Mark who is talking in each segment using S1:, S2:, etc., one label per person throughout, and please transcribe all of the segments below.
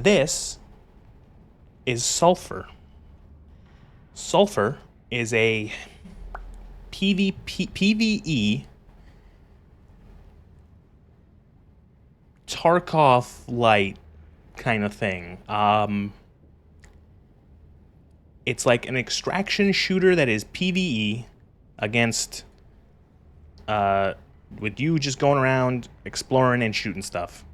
S1: This is Sulfur. Sulfur is a PVE Tarkov light kind of thing. It's like an extraction shooter that is PVE against with you just going around exploring and shooting stuff.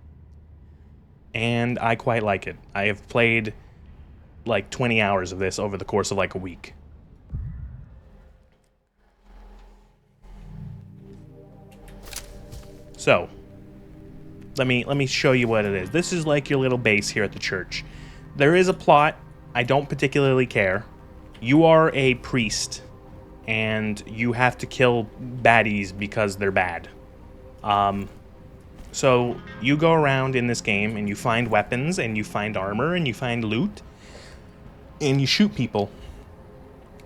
S1: And I quite like it. I have played like 20 hours of this over the course of like a week. So, let me show you what it is. This is like your little base here at the church. There is a plot. I don't particularly care. You are a priest, and you have to kill baddies because they're bad. So you go around in this game, and you find weapons, and you find armor, and you find loot, and you shoot people.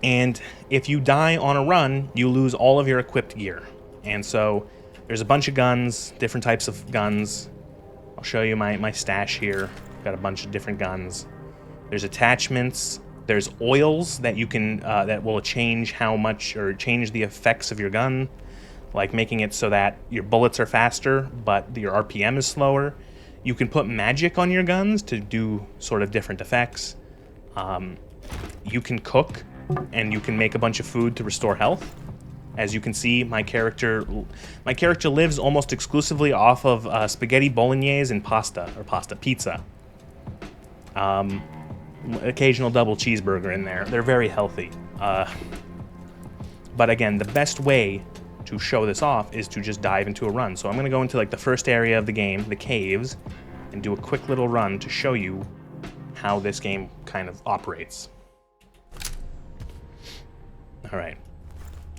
S1: And if you die on a run, you lose all of your equipped gear. And so there's a bunch of guns, different types of guns. I'll show you my stash here. Got a bunch of different guns. There's attachments. There's oils that you can that will change how much or change the effects of your gun, like making it so that your bullets are faster, but your RPM is slower. You can put magic on your guns to do sort of different effects. You can cook, and you can make a bunch of food to restore health. As you can see, my character lives almost exclusively off of spaghetti bolognese and pizza. Occasional double cheeseburger in there. They're very healthy. But again, the best way to show this off is to just dive into a run. So I'm going to go into like the first area of the game, the caves, and do a quick little run to show you how this game kind of operates. All right.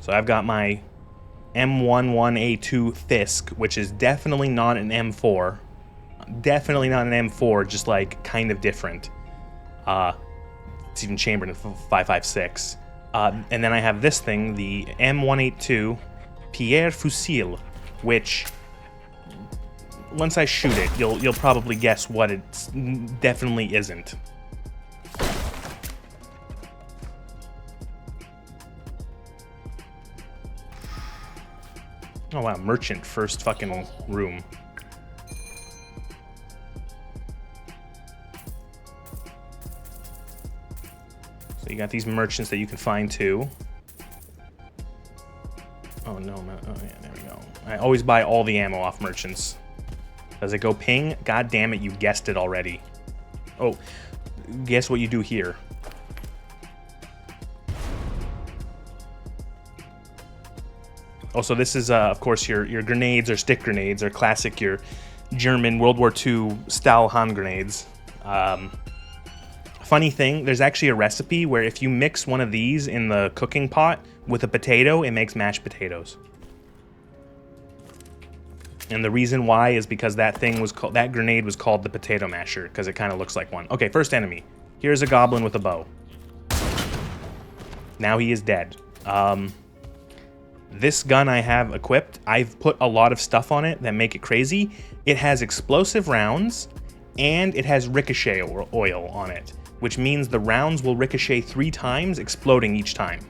S1: So I've got my M11A2 Fisk, which is definitely not an M4. Definitely not an M4, just like kind of different. It's even chambered in 5.56. And then I have this thing, the M182 Pierre Fusil, which once I shoot it, you'll probably guess what it definitely isn't. Oh wow, merchant, first fucking room. So you got these merchants that you can find too. Oh no, oh yeah, there we go. I always buy all the ammo off merchants. Does it go ping? God damn it, you guessed it already. Oh, guess what you do here. Also, this is, of course, your grenades or stick grenades, or classic, your German World War II style hand grenades. Funny thing, there's actually a recipe where if you mix one of these in the cooking pot with a potato, it makes mashed potatoes. And the reason why is because that grenade was called the potato masher, because it kind of looks like one. Okay, first enemy. Here's a goblin with a bow. Now he is dead. This gun I have equipped, I've put a lot of stuff on it that make it crazy. It has explosive rounds, and it has ricochet oil on it, which means the rounds will ricochet 3 times, exploding each time.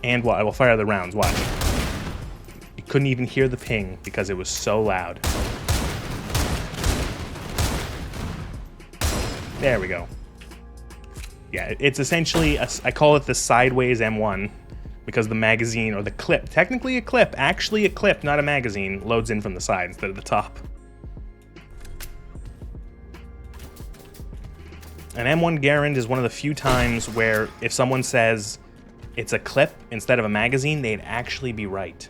S1: And I will fire the rounds, watch. You couldn't even hear the ping because it was so loud. There we go. Yeah, it's essentially, I call it the sideways M1, because the magazine, or the clip, technically a clip, actually a clip, not a magazine, loads in from the side instead of the top. An M1 Garand is one of the few times where if someone says it's a clip instead of a magazine, they'd actually be right.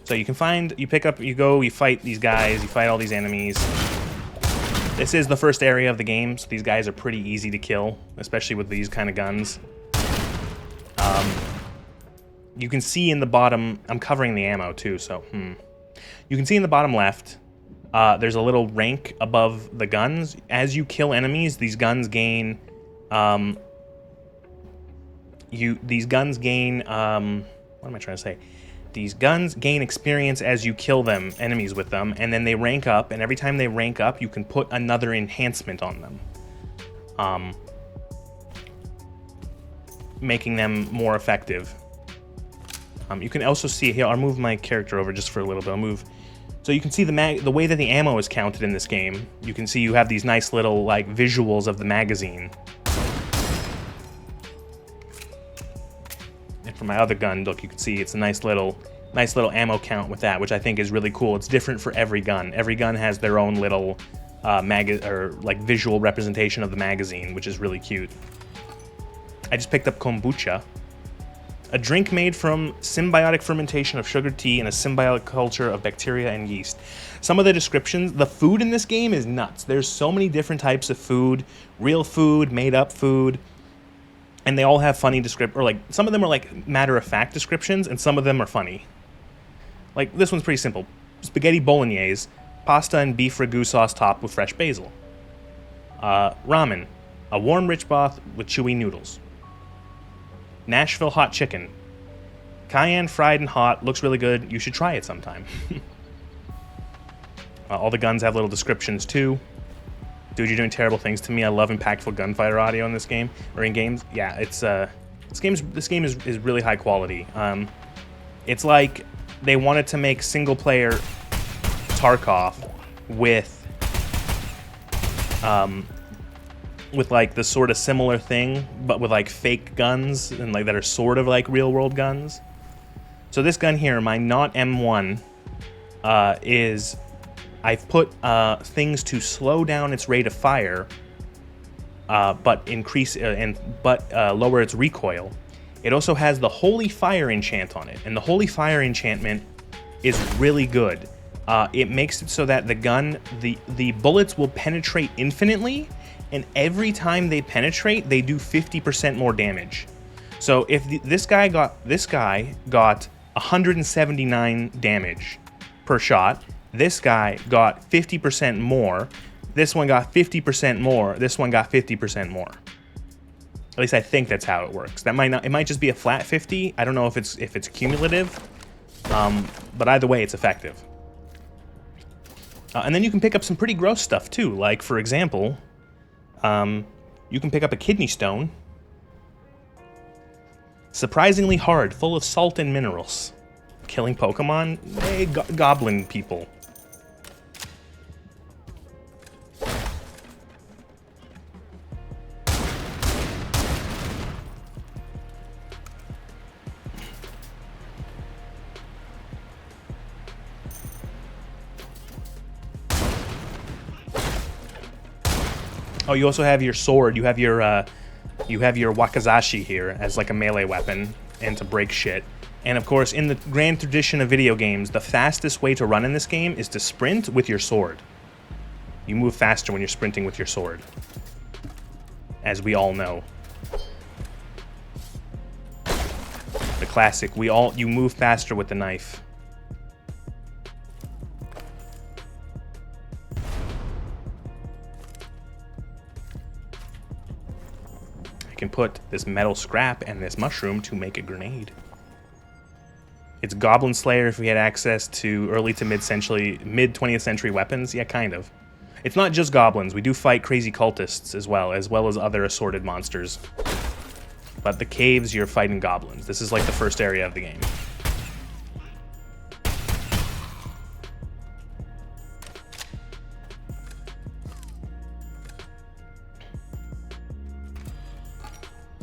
S1: So you can find, you fight these guys, you fight all these enemies. This is the first area of the game, so these guys are pretty easy to kill, especially with these kind of guns. You can see in the bottom, I'm covering the ammo too, so You can see in the bottom left, there's a little rank above the guns. As you kill enemies, these guns gain, what am I trying to say? These guns gain experience as you kill them, enemies with them, and then they rank up, and every time they rank up, you can put another enhancement on them, making them more effective. You can also see here, I'll move my character over just for a little bit, so you can see the way that the ammo is counted in this game. You can see you have these nice little, like, visuals of the magazine. And for my other gun, look, you can see it's a nice little ammo count with that, which I think is really cool. It's different for every gun. Every gun has their own little visual representation of the magazine, which is really cute. I just picked up kombucha, a drink made from symbiotic fermentation of sugar tea and a symbiotic culture of bacteria and yeast. Some of the descriptions, the food in this game is nuts. There's so many different types of food, real food, made up food, and they all have funny descriptions, or like some of them are like matter-of-fact descriptions, and some of them are funny. Like this one's pretty simple. Spaghetti bolognese, pasta and beef ragu sauce topped with fresh basil. Ramen, a warm rich broth with chewy noodles. Nashville hot chicken. Cayenne fried and hot, looks really good. You should try it sometime. All the guns have little descriptions too. Dude, you're doing terrible things to me. I love impactful gunfighter audio in this game, or in games. Yeah, it's this game is really high quality. It's like they wanted to make single player Tarkov with like the sort of similar thing, but with like fake guns and like that are sort of like real world guns. So this gun here, my not M1, is I've put things to slow down its rate of fire, but lower its recoil. It also has the Holy Fire enchant on it, and the Holy Fire enchantment is really good. It makes it so that the gun, the bullets will penetrate infinitely, and every time they penetrate, they do 50% more damage. So if this guy got 179 damage per shot, this guy got 50% more, this one got 50% more, this one got 50% more. At least I think that's how it works. That might not, it might just be a flat 50. I don't know if it's cumulative, but either way, it's effective. And then you can pick up some pretty gross stuff too. Like for example, you can pick up a kidney stone. Surprisingly hard, full of salt and minerals. Killing Pokemon? Hey, goblin people. Oh, you also have your sword. You have your wakizashi here as like a melee weapon and to break shit. And of course, in the grand tradition of video games, the fastest way to run in this game is to sprint with your sword. You move faster when you're sprinting with your sword, as we all know. The classic, you move faster with the knife. I can put this metal scrap and this mushroom to make a grenade. It's Goblin Slayer if we had access to early to mid 20th century weapons. Yeah, kind of. It's not just goblins. We do fight crazy cultists as well as other assorted monsters. But the caves, you're fighting goblins. This is like the first area of the game.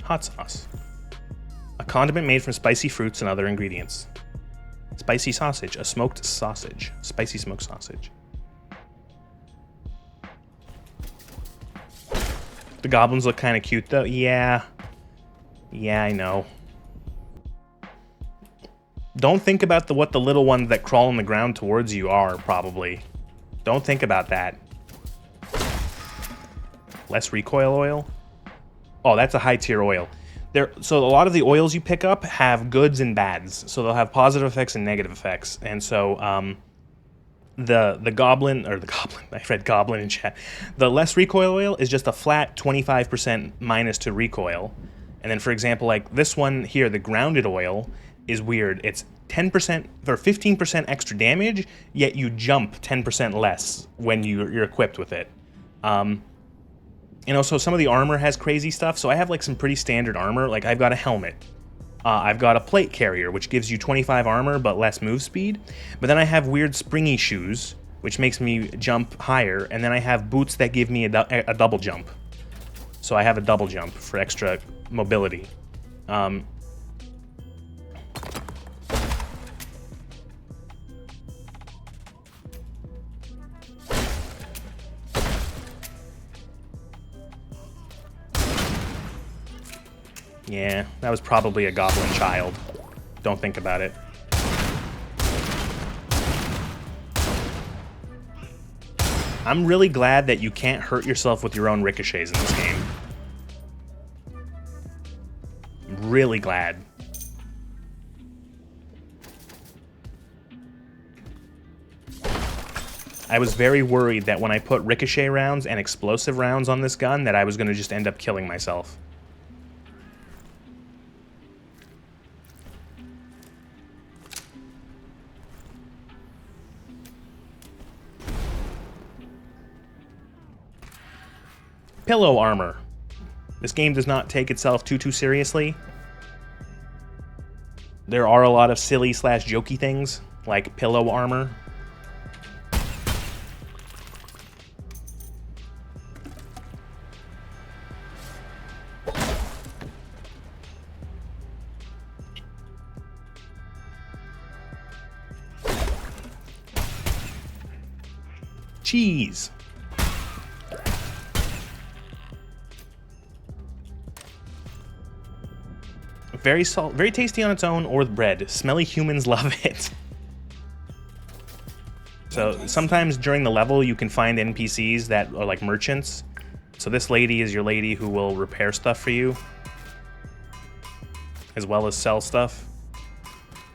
S1: Hot sauce. A condiment made from spicy fruits and other ingredients. Spicy sausage. A smoked sausage. Spicy smoked sausage. The goblins look kind of cute though. Yeah. Yeah, I know. Don't think about what the little ones that crawl on the ground towards you are, probably. Don't think about that. Less recoil oil? Oh, that's a high tier oil. So a lot of the oils you pick up have goods and bads. So they'll have positive effects and negative effects. And so the goblin, or the goblin, I read goblin in chat. The less recoil oil is just a flat 25% minus to recoil. And then, for example, like this one here, the grounded oil is weird. It's 10% or 15% extra damage, yet you jump 10% less when you're equipped with it. And also, some of the armor has crazy stuff. So I have like some pretty standard armor. Like I've got a helmet. I've got a plate carrier, which gives you 25 armor but less move speed. But then I have weird springy shoes, which makes me jump higher. And then I have boots that give me a double jump. So I have a double jump for extra mobility. Yeah, that was probably a goblin child. Don't think about it. I'm really glad that you can't hurt yourself with your own ricochets in this game. I'm really glad. I was very worried that when I put ricochet rounds and explosive rounds on this gun that I was going to just end up killing myself. Pillow armor. This game does not take itself too seriously. There are a lot of silly / jokey things, like pillow armor. Cheese. Very tasty on its own or with bread. Smelly humans love it. So sometimes during the level you can find NPCs that are like merchants. So this lady is your lady who will repair stuff for you, as well as sell stuff.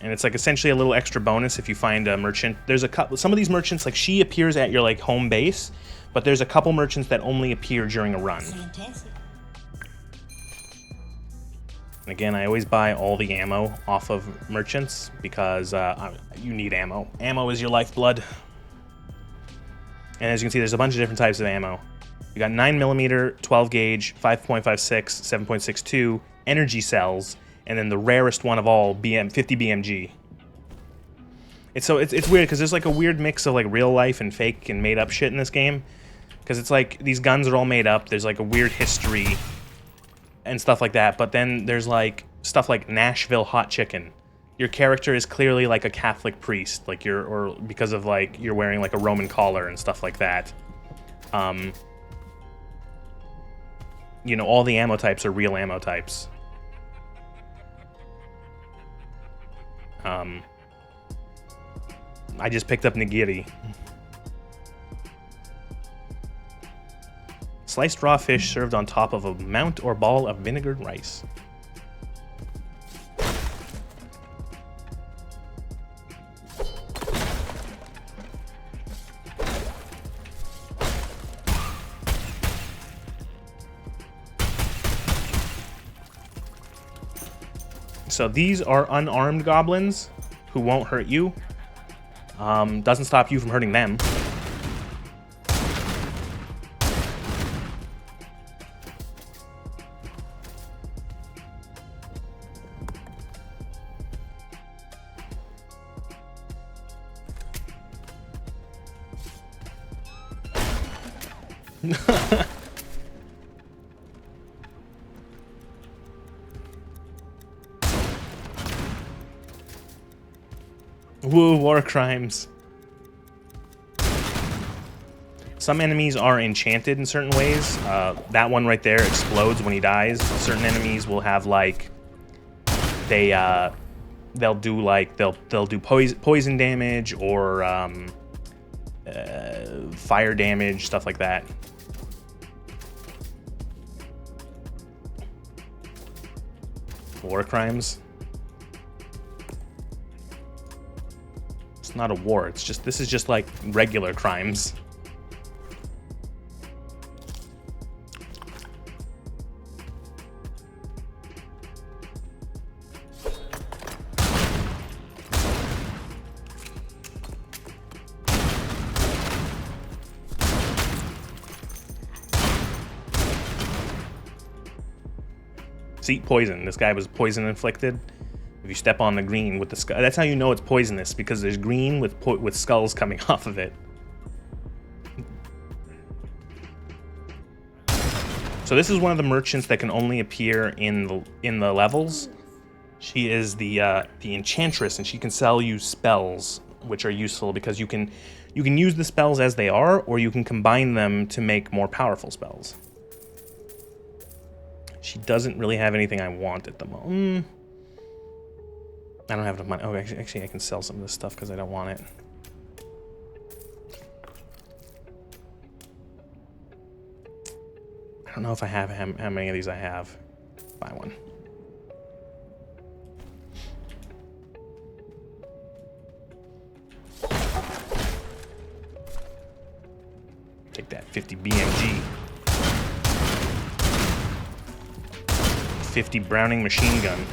S1: And it's like essentially a little extra bonus if you find a merchant. There's a couple, some of these merchants, like she appears at your like home base, but there's a couple merchants that only appear during a run.
S2: Fantastic.
S1: Again, I always buy all the ammo off of merchants because you need ammo. Ammo is your lifeblood. And as you can see, there's a bunch of different types of ammo. You got 9mm, 12 gauge, 5.56, 7.62, energy cells, and then the rarest one of all, 50 BMG. It's weird because there's like a weird mix of like real life and fake and made up shit in this game. Because it's like these guns are all made up. There's like a weird history and stuff like that, but then there's like stuff like Nashville hot chicken. Your character is clearly like a Catholic priest, like or because of like you're wearing like a Roman collar and stuff like that. You know, all the ammo types are real ammo types. I just picked up nigiri. Sliced raw fish served on top of a mount or ball of vinegared rice. So these are unarmed goblins who won't hurt you. Doesn't stop you from hurting them. Woo, war crimes. Some enemies are enchanted in certain ways. That one right there explodes when he dies. Certain enemies will have like they'll do poison damage or fire damage, stuff like that. War crimes. not a war. It's just, this is just like regular crimes. See, poison. This guy was poison inflicted. If you step on the green with the skull, that's how you know it's poisonous, because there's green with skulls coming off of it. So this is one of the merchants that can only appear in the levels. She is the enchantress, and she can sell you spells, which are useful because you can use the spells as they are, or you can combine them to make more powerful spells. She doesn't really have anything I want at the moment. I don't have enough money. Oh, actually, I can sell some of this stuff because I don't want it. I don't know if I have how many of these I have. Buy one. Take that 50 BMG. 50 Browning machine gun.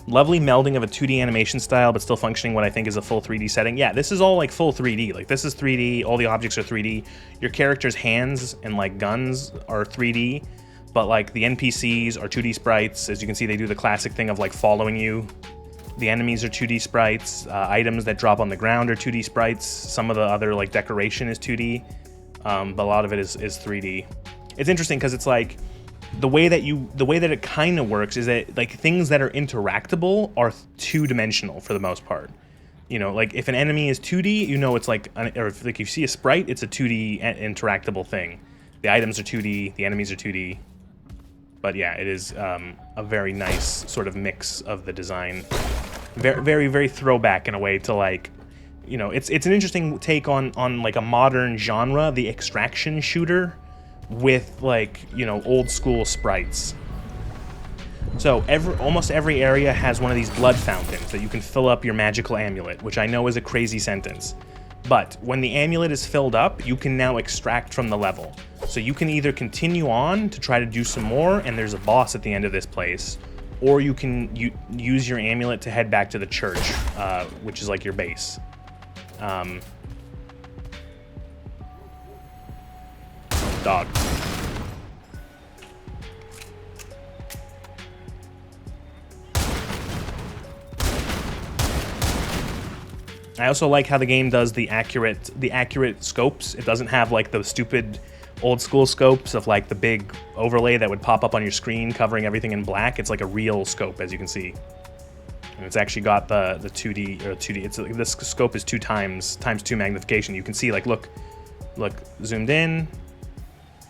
S1: Lovely melding of a 2D animation style, but still functioning what I think is a full 3D setting. Yeah, this is all like full 3D. Like, this is 3D, all the objects are 3D. Your character's hands and like guns are 3D, but like the NPCs are 2D sprites. As you can see, they do the classic thing of like following you. The enemies are 2D sprites. Items that drop on the ground are 2D sprites. Some of the other like decoration is 2D, but a lot of it is 3D. It's interesting because it's like the way that it kind of works is that like things that are interactable are 2-dimensional for the most part. You know, like if an enemy is 2D, you know it's like, or if like you see a sprite, it's a 2D interactable thing. The items are 2D, the enemies are 2D. But yeah, it is a very nice sort of mix of the design. Very, very, very throwback in a way to like, you know, it's an interesting take on like a modern genre, the extraction shooter, with like, you know, old school sprites. So almost every area has one of these blood fountains that you can fill up your magical amulet, which I know is a crazy sentence. But when the amulet is filled up, you can now extract from the level. So you can either continue on to try to do some more, and there's a boss at the end of this place, or you can use your amulet to head back to the church, which is like your base. Dog. I also like how the game does the accurate scopes. It doesn't have like the stupid old school scopes of like the big overlay that would pop up on your screen covering everything in black. It's like a real scope, as you can see. And it's actually got the 2D or 2D. It's this scope is 2 times 2 magnification. You can see like look, zoomed in,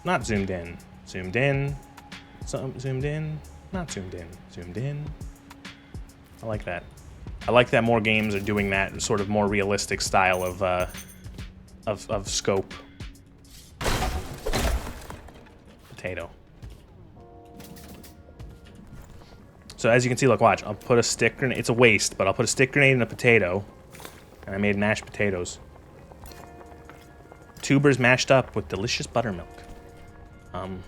S1: not zoomed in, zoomed in, zoomed in, not zoomed in, zoomed in. I like that. I like that more games are doing that sort of more realistic style of scope. Potato. So as you can see, look, watch. I'll put a stick grenade. It's a waste, but I'll put a stick grenade in a potato, and I made mashed potatoes. Tubers mashed up with delicious buttermilk. I'm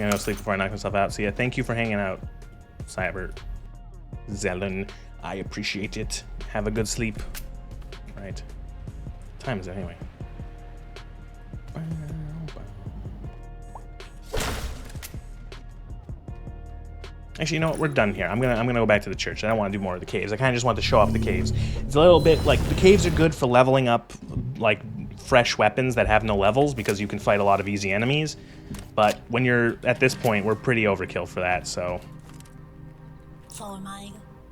S1: gonna go sleep before I knock myself out. So yeah, thank you for hanging out, Cyber Zelen. I appreciate it. Have a good sleep. Right. What time is it anyway? Actually, you know what? We're done here. I'm gonna go back to the church. I don't want to do more of the caves. I kind of just want to show off the caves. It's a little bit like the caves are good for leveling up like fresh weapons that have no levels because you can fight a lot of easy enemies. But when you're at this point, we're pretty overkill for that. So,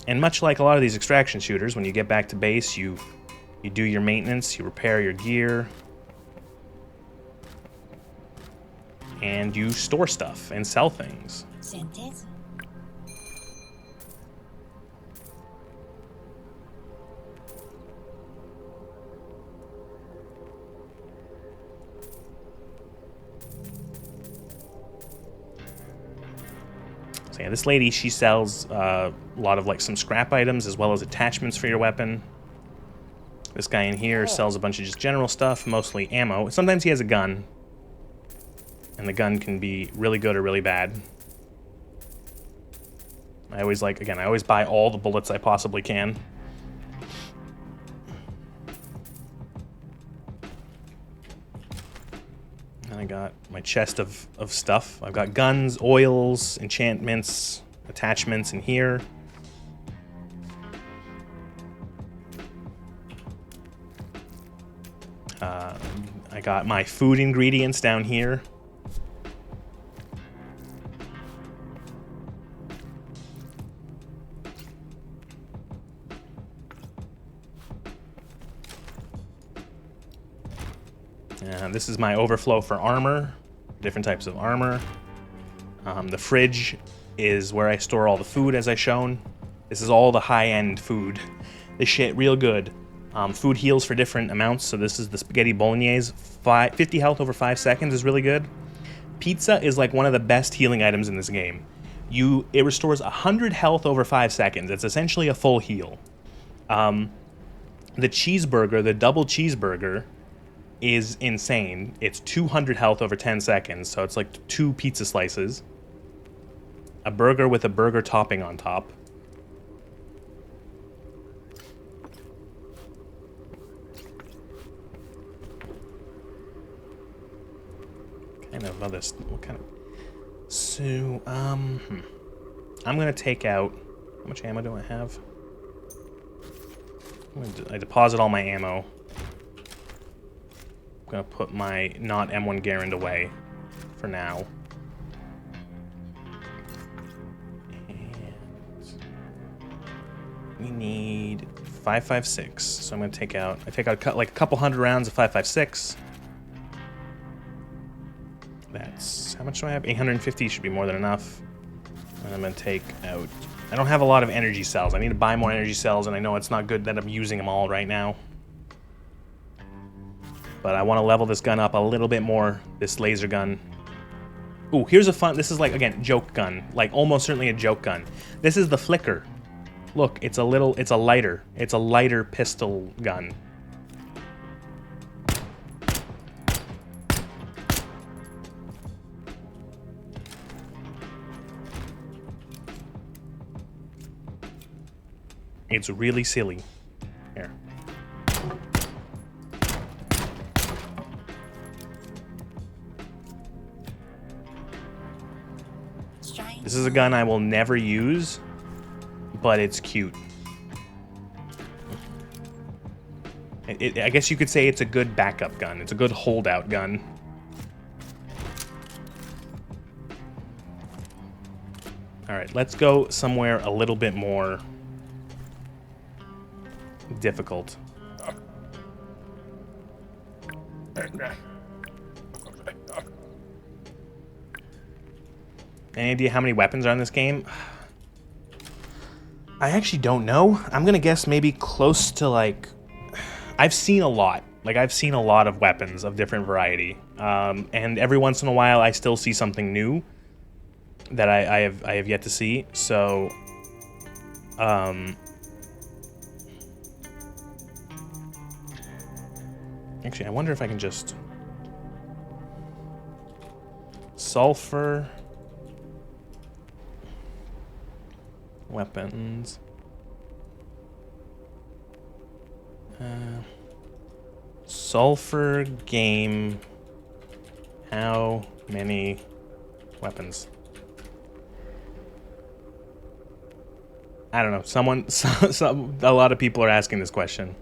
S1: and much like a lot of these extraction shooters, when you get back to base, you do your maintenance, you repair your gear, and you store stuff and sell things. So yeah, this lady, she sells a lot of like some scrap items as well as attachments for your weapon. This guy in here sells a bunch of just general stuff, mostly ammo. Sometimes he has a gun, and the gun can be really good or really bad. I always like, again, I always buy all the bullets I possibly can. And I got my chest of stuff. I've got guns, oils, enchantments, attachments in here. I got my food ingredients down here. This is my overflow for armor, different types of armor. The fridge is where I store all the food, as I shown. This is all the high-end food. This shit real good. Food heals for different amounts, so this is the spaghetti bolognese. 50 health over 5 seconds is really good. Pizza is like one of the best healing items in this game. It restores 100 health over 5 seconds. It's essentially a full heal. The cheeseburger, the double cheeseburger, is insane. It's 200 health over 10 seconds, so it's like 2 pizza slices. A burger with a burger topping on top. What kind of... So, I'm gonna take out... How much ammo do I have? I deposit all my ammo. I'm gonna put my not M1 Garand away for now. And we need 5.56. So I'm gonna take out... I take out like a couple hundred rounds of 5.56. That's... How much do I have? 850 should be more than enough. And I'm gonna take out... I don't have a lot of energy cells. I need to buy more energy cells, and I know it's not good that I'm using them all right now. But I want to level this gun up a little bit more, this laser gun. Ooh, here's a fun... This is like, again, joke gun. Like, almost certainly a joke gun. This is the flicker. Look, it's a lighter. It's a lighter pistol gun. It's really silly. Here. This is a gun I will never use, but it's cute. I guess you could say it's a good backup gun. It's a good holdout gun. Alright, let's go somewhere a little bit more difficult. Any idea how many weapons are in this game? I actually don't know. I'm gonna guess maybe close to like... I've seen a lot. Like, I've seen a lot of weapons of different variety. And every once in a while I still see something new that I have yet to see. So... Actually, I wonder if I can just... Sulfur... Weapons... Sulfur game... How many weapons? I don't know. A lot of people are asking this question.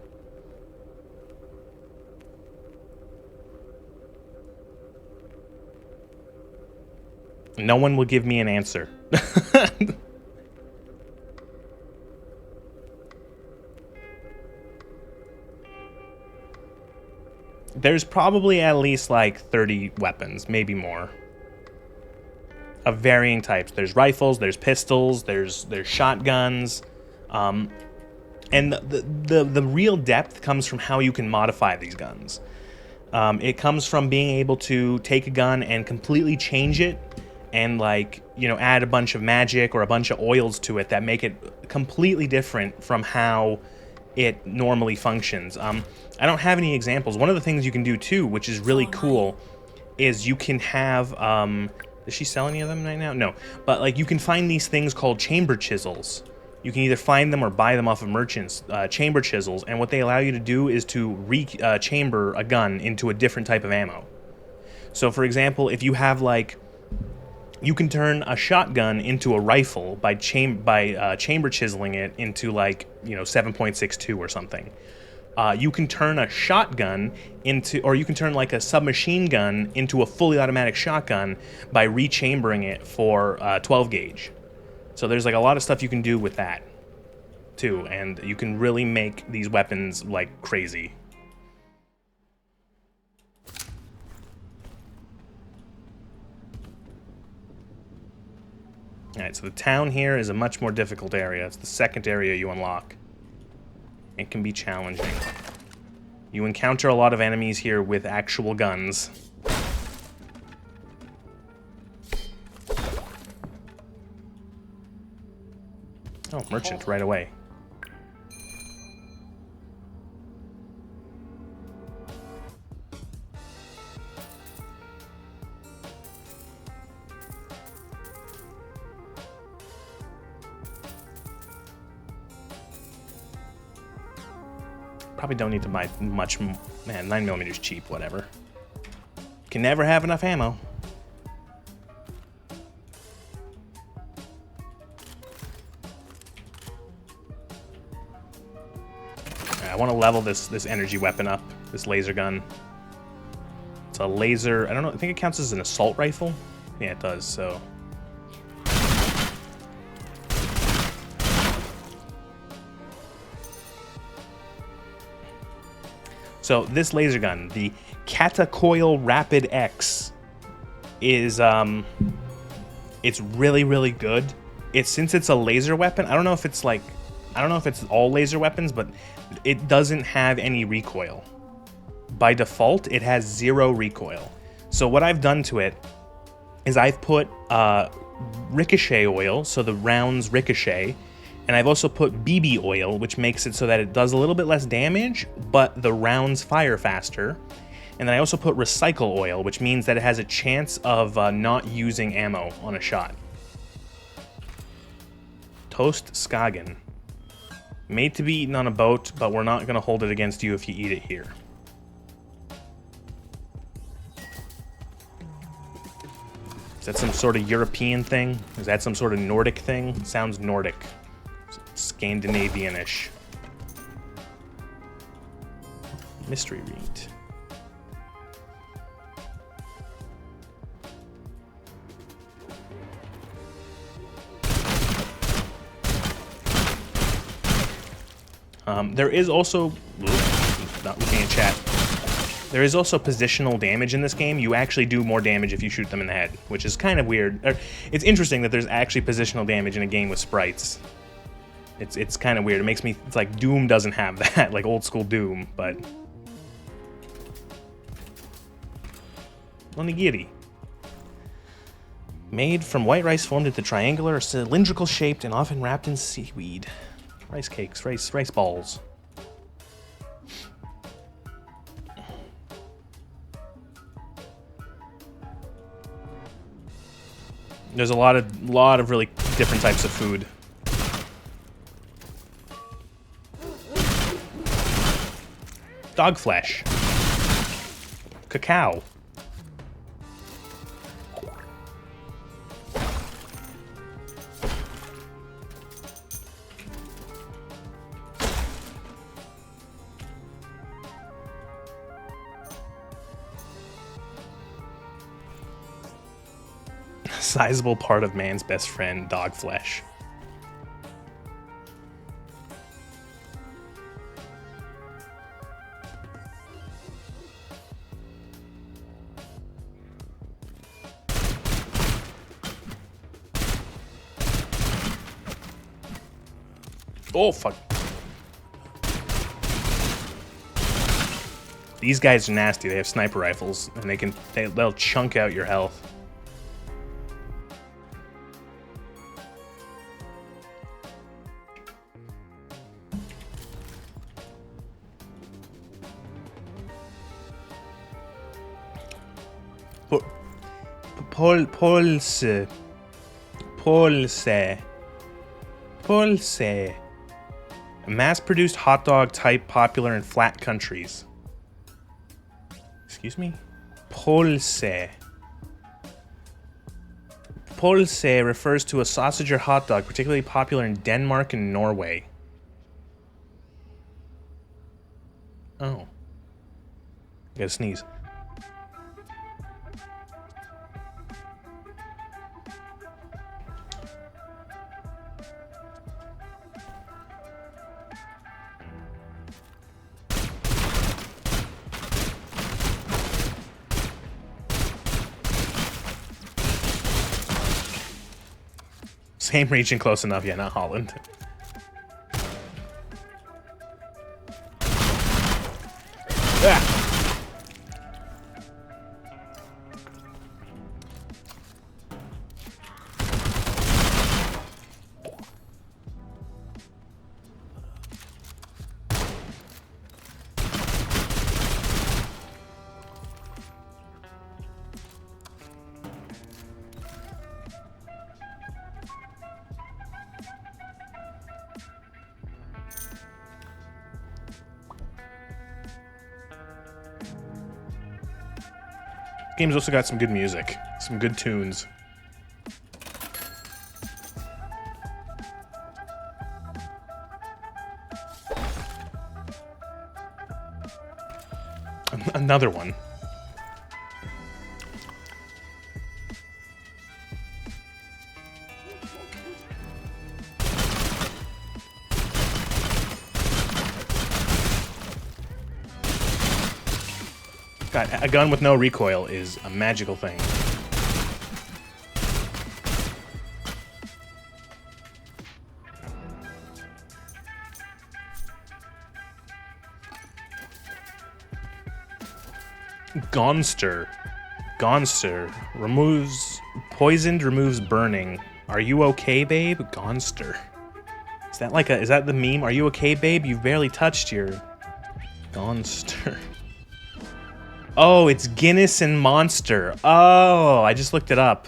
S1: No one will give me an answer. There's probably at least like 30 weapons, maybe more. Of varying types. There's rifles, there's pistols, there's shotguns. And the real depth comes from how you can modify these guns. It comes from being able to take a gun and completely change it and like, you know, add a bunch of magic or a bunch of oils to it that make it completely different from how it normally functions. I don't have any examples. One of the things you can do too, which is really cool, is you can have, does she sell any of them right now? No, but like you can find these things called chamber chisels. You can either find them or buy them off of merchants, chamber chisels, and what they allow you to do is to chamber a gun into a different type of ammo. So for example, if you have like, you can turn a shotgun into a rifle by chamber chiseling it into like, you know, 7.62 or something. You can turn a shotgun into, or you can turn like a submachine gun into a fully automatic shotgun by rechambering it for 12 gauge. So there's like a lot of stuff you can do with that too, and you can really make these weapons like crazy. Alright, so the town here is a much more difficult area. It's the second area you unlock. It can be challenging. You encounter a lot of enemies here with actual guns. Oh, merchant, right away. Probably don't need to buy much. Man, 9mm is cheap, whatever. Can never have enough ammo. I want to level this energy weapon up, this laser gun. It's a laser, I don't know, I think it counts as an assault rifle. Yeah, it does, so. So this laser gun, the Catacoil Rapid X, is it's really, really good. Since it's a laser weapon, I don't know if it's like, I don't know if it's all laser weapons, but it doesn't have any recoil. By default, it has 0 recoil. So what I've done to it is I've put ricochet oil, so the rounds ricochet, and I've also put BB oil, which makes it so that it does a little bit less damage, but the rounds fire faster. And then I also put recycle oil, which means that it has a chance of not using ammo on a shot. Toast Skagen. Made to be eaten on a boat, but we're not going to hold it against you if you eat it here. Is that some sort of European thing? Is that some sort of Nordic thing? Sounds Nordic. Scandinavian-ish. Mystery read. There is also, not looking at chat, there is also positional damage in this game. You actually do more damage if you shoot them in the head, which is kind of weird. It's interesting that there's actually positional damage in a game with sprites. It's kind of weird. It makes me, it's like Doom doesn't have that, like old school Doom, but... Onigiri. Made from white rice formed into triangular or cylindrical shaped and often wrapped in seaweed. Rice cakes, rice balls. There's a lot of really different types of food. Dog flesh. Cacao. Sizable part of man's best friend, dog flesh. Oh, fuck. These guys are nasty. They have sniper rifles, and they'll chunk out your health. Pulse. A mass-produced hot dog type popular in flat countries. Excuse me? Pulse. Pulse refers to a sausage or hot dog particularly popular in Denmark and Norway. Oh. I gotta sneeze. Same region, close enough. Yeah, not Holland. Ah. Game's also got some good music, some good tunes. Another one. God, a gun with no recoil is a magical thing. Gonster. Gonster. Removes... Poisoned, removes burning. Are you okay, babe? Gonster. Is that like a... Is that the meme? Are you okay, babe? You've barely touched your... Gonster. Oh, it's Guinness and Monster. Oh, I just looked it up.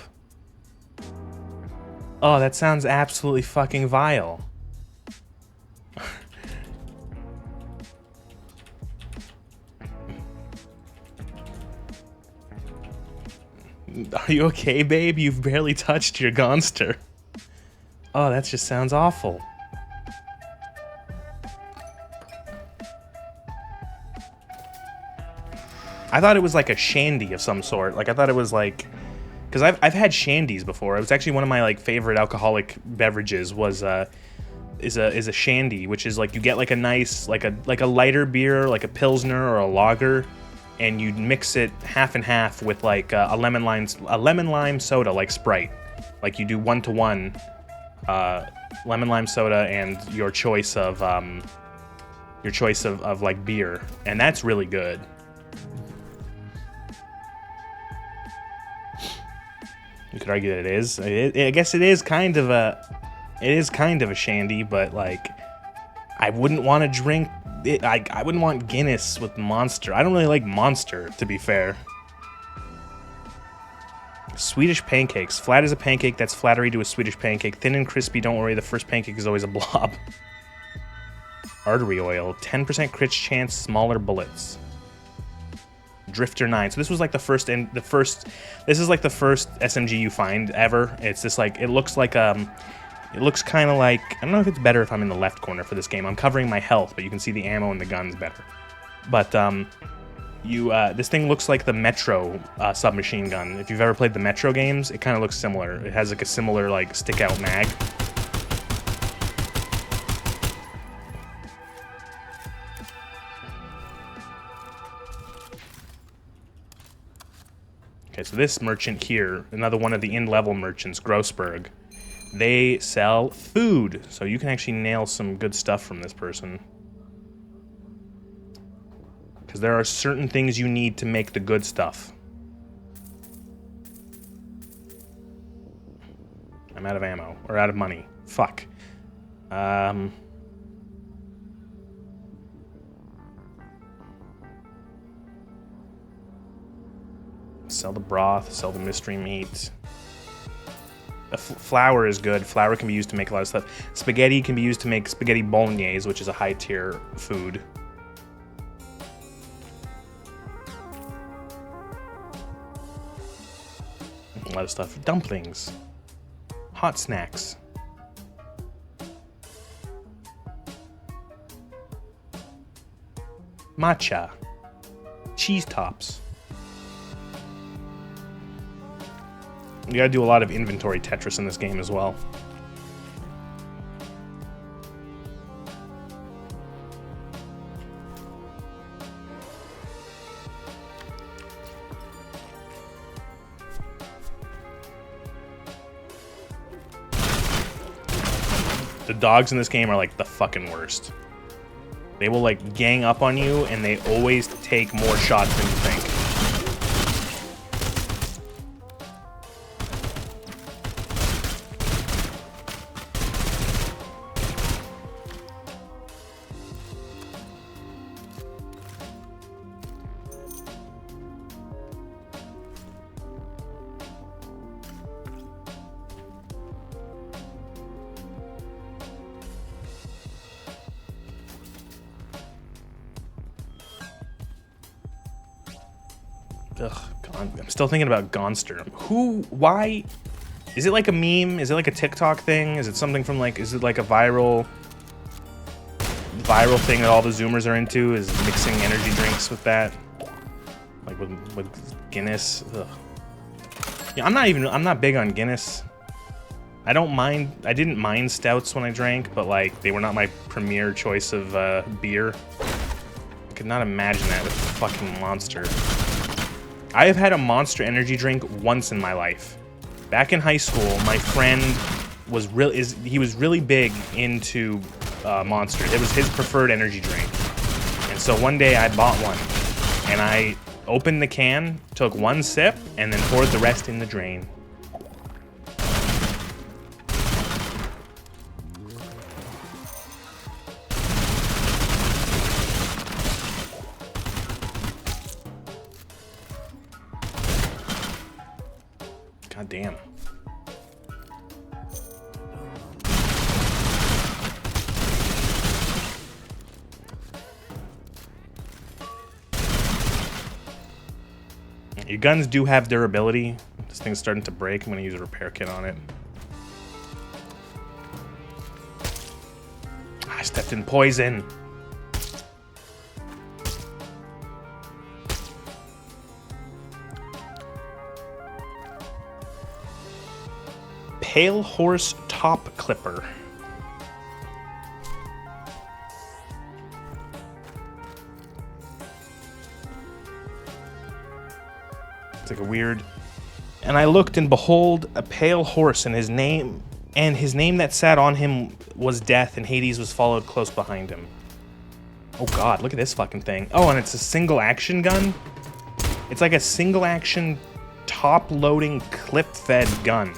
S1: Oh, that sounds absolutely fucking vile. Are you okay, babe? You've barely touched your Gonster. Oh, that just sounds awful. I thought it was like a shandy of some sort. Like I thought it was like, because I've had shandies before. It was actually one of my like favorite alcoholic beverages. Was is a shandy, which is like you get like a nice like a lighter beer, like a pilsner or a lager, and you mix it half and half with like a lemon lime soda like Sprite. Like you do 1-to-1 lemon lime soda and your choice of like beer, and that's really good. You could argue that it is. I guess it is kind of a shandy, but like, I wouldn't want to drink it. I wouldn't want Guinness with Monster. I don't really like Monster, to be fair. Swedish pancakes. Flat as a pancake, that's flattery to a Swedish pancake. Thin and crispy, don't worry, the first pancake is always a blob. Artery oil. 10% crit chance, smaller bullets. Drifter 9. So this was like this is like the first SMG you find ever. It's just like, it looks kind of like, I don't know if it's better if I'm in the left corner for this game. I'm covering my health, but you can see the ammo and the guns better. But this thing looks like the Metro submachine gun. If you've ever played the Metro games, it kind of looks similar. It has like a similar like stick out mag. Okay, so this merchant here, another one of the in-level merchants, Grossberg, they sell food. So you can actually nail some good stuff from this person. Because there are certain things you need to make the good stuff. I'm out of ammo, or out of money. Fuck. Sell the broth, sell the mystery meat. Flour is good. Flour can be used to make a lot of stuff. Spaghetti can be used to make spaghetti bolognese, which is a high tier food. A lot of stuff. Dumplings. Hot snacks. Matcha. Cheese tops. You gotta do a lot of inventory Tetris in this game as well. The dogs in this game are like the fucking worst. They will like gang up on you and they always take more shots than you think. Ugh, I'm still thinking about Gonster. Why? Is it like a meme? Is it like a TikTok thing? Is it something from like, is it like a viral thing that all the Zoomers are into? Is mixing energy drinks with that? Like with Guinness? Ugh. Yeah, I'm not big on Guinness. I didn't mind stouts when I drank, but like, they were not my premier choice of beer. I could not imagine that with fucking Monster. I have had a Monster energy drink once in my life. Back in high school, my friend was really big into Monster. It was his preferred energy drink. And so one day I bought one and I opened the can, took one sip, and then poured the rest in the drain. God damn. Your guns do have durability. This thing's starting to break. I'm gonna use a repair kit on it. I stepped in poison. Pale Horse Top Clipper. It's like a weird... And I looked, and behold, a pale horse, and his name that sat on him was Death, and Hades was followed close behind him. Oh god, look at this fucking thing. Oh, and it's a single action gun? It's like a single action, top-loading, clip-fed gun.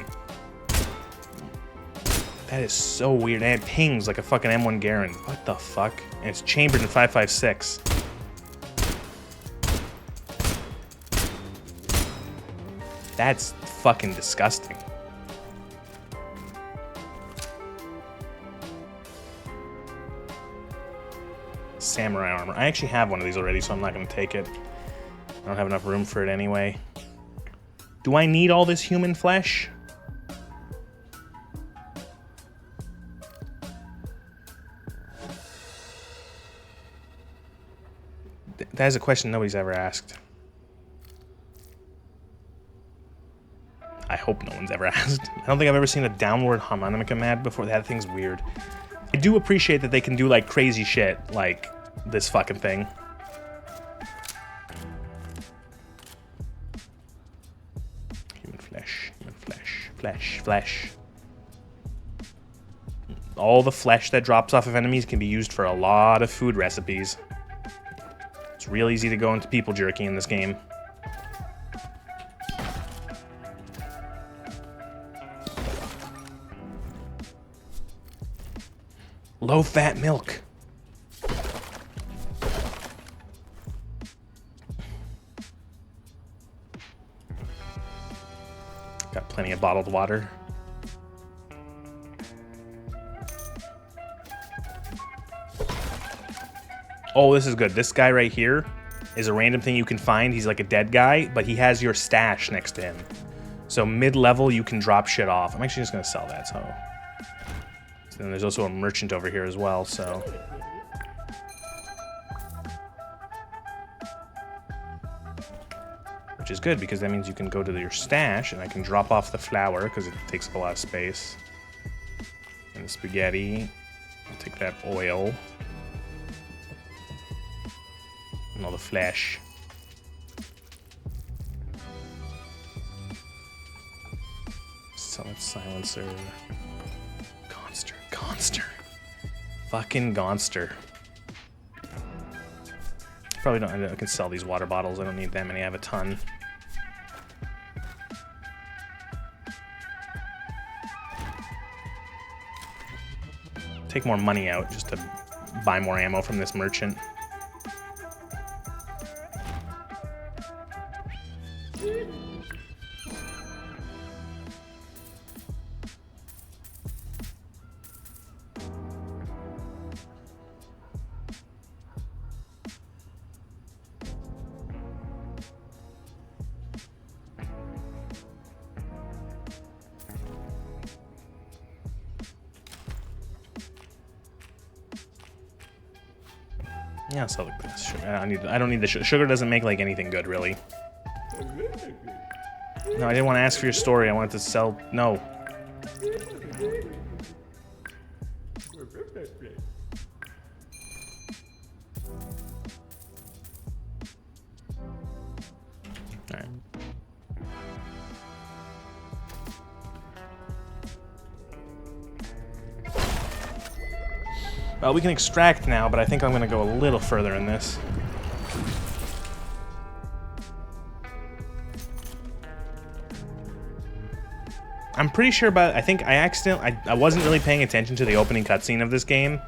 S1: That is so weird, and it pings like a fucking M1 Garand. What the fuck? And it's chambered in 5.56. That's fucking disgusting. Samurai armor. I actually have one of these already, so I'm not going to take it. I don't have enough room for it anyway. Do I need all this human flesh? That is a question nobody's ever asked. I hope no one's ever asked. I don't think I've ever seen a downward harmonica mad before. That thing's weird. I do appreciate that they can do like crazy shit like this fucking thing. Human flesh, flesh. All the flesh that drops off of enemies can be used for a lot of food recipes. It's real easy to go into people jerky in this game. Low-fat milk. plenty of bottled water. Oh, this is good. This guy right here is a random thing you can find. He's like a dead guy, but he has your stash next to him. So mid-level, you can drop shit off. I'm actually just going to sell that, so then there's also a merchant over here as well, so... Which is good, because that means you can go to your stash, and I can drop off the flour, because it takes up a lot of space. And the spaghetti. I'll take that oil. And all the flesh. Solid silencer. Gonster. Fucking Gonster. Probably don't. I can sell these water bottles. I don't need that many. I have a ton. Take more money out just to buy more ammo from this merchant. Yeah, I'll sell the sugar. I don't need the sugar. Sugar doesn't make like anything good, really. No, I didn't want to ask for your story. I wanted to sell. No. All right. Well, we can extract now, but I think I'm going to go a little further in this. I'm pretty sure about... I think I wasn't really paying attention to the opening cutscene of this game,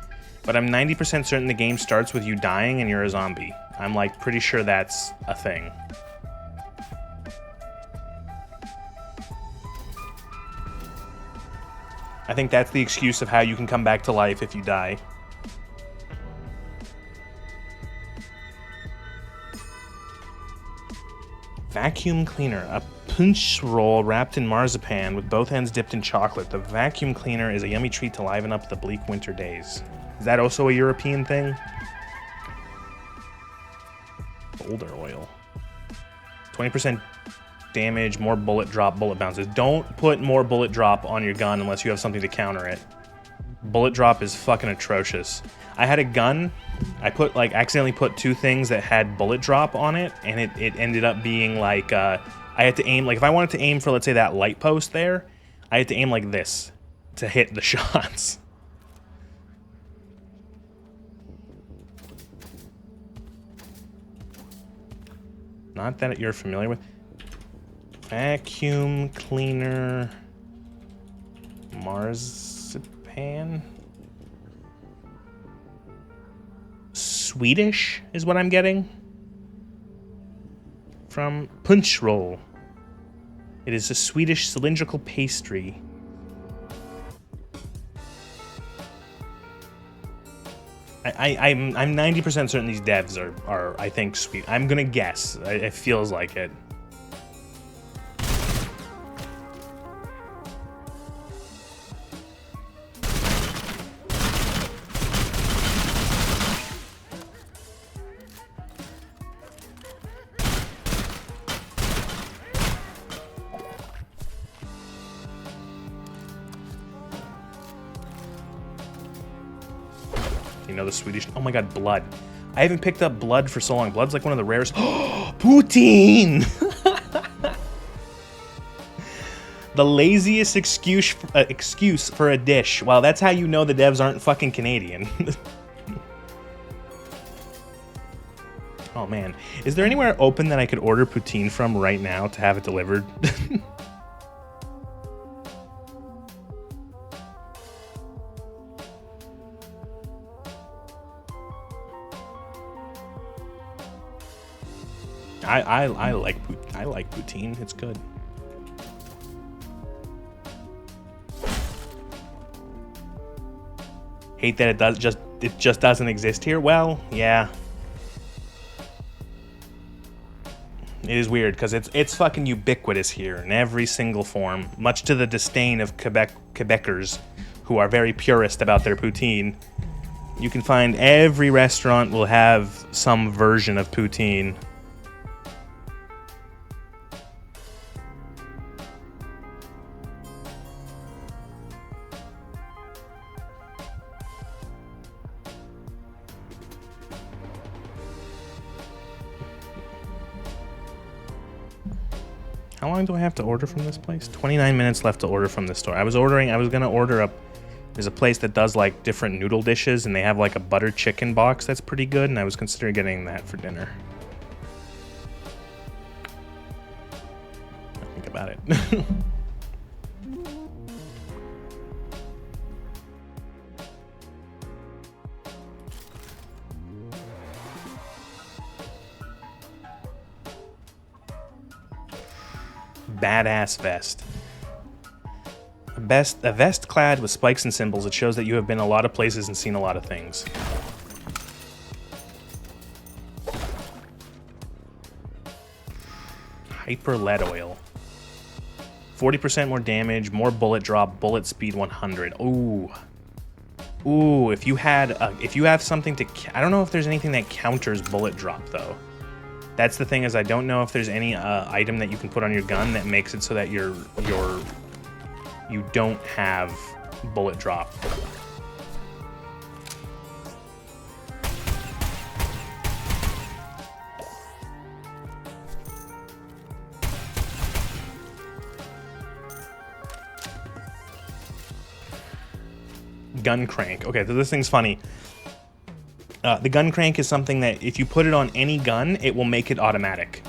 S1: but I'm 90% certain the game starts with you dying and you're a zombie. I'm, like, pretty sure that's a thing. I think that's the excuse of how you can come back to life if you die. Vacuum cleaner, a punch roll wrapped in marzipan with both ends dipped in chocolate. The vacuum cleaner is a yummy treat to liven up the bleak winter days. Is that also a European thing? Boulder oil. 20% damage, more bullet drop, bullet bounces. Don't put more bullet drop on your gun unless you have something to counter it. Bullet drop is fucking atrocious. I had a gun, I accidentally put two things that had bullet drop on it, and it ended up being like, I had to aim, like if I wanted to aim for, let's say, that light post there, I had to aim like this to hit the shots. Not that you're familiar with. Vacuum cleaner, marzipan. Swedish is what I'm getting from punch roll. It is a Swedish cylindrical pastry. I'm 90% certain these devs are I think sweet. I'm gonna guess. It feels like it. You know the Swedish... Oh my god, blood. I haven't picked up blood for so long. Blood's like one of the rarest... Poutine! The laziest excuse for a dish. Wow, that's how you know the devs aren't fucking Canadian. Oh man. Is there anywhere open that I could order poutine from right now to have it delivered? I like poutine. It's good. Hate that it just doesn't exist here. Well, yeah. It is weird because it's fucking ubiquitous here in every single form, much to the disdain of Quebecers who are very purist about their poutine. You can find every restaurant will have some version of poutine. How long do I have to order from this place? 29 minutes left to order from this store. I was gonna order up. There's a place that does like different noodle dishes, and they have like a butter chicken box that's pretty good, and I was considering getting that for dinner. I'll think about it. Badass vest. A vest clad with spikes and symbols. It shows that you have been a lot of places and seen a lot of things. Hyper lead oil. 40% more damage, more bullet drop, bullet speed 100. Ooh. Ooh, if you have something to... I don't know if there's anything that counters bullet drop, though. That's the thing, is I don't know if there's any item that you can put on your gun that makes it so that you don't have bullet drop. Gun crank. Okay, so this thing's funny. The gun crank is something that if you put it on any gun, it will make it automatic.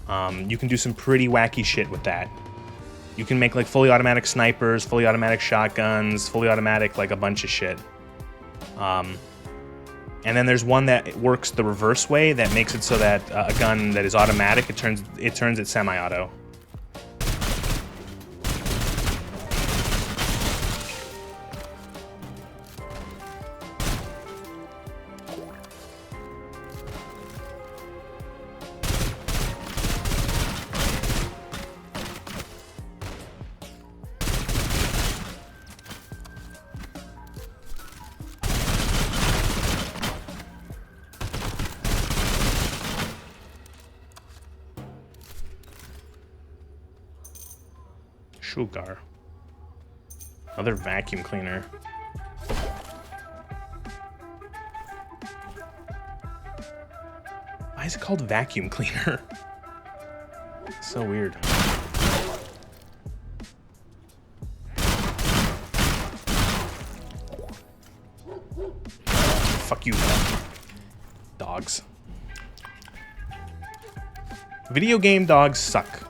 S1: You can do some pretty wacky shit with that. You can make like fully automatic snipers, fully automatic shotguns, fully automatic, like a bunch of shit. And then there's one that works the reverse way that makes it so that a gun that is automatic, it turns it semi-auto. Sugar. Another vacuum cleaner. Why is it called vacuum cleaner? So weird. Fuck you, dogs. Video game dogs suck.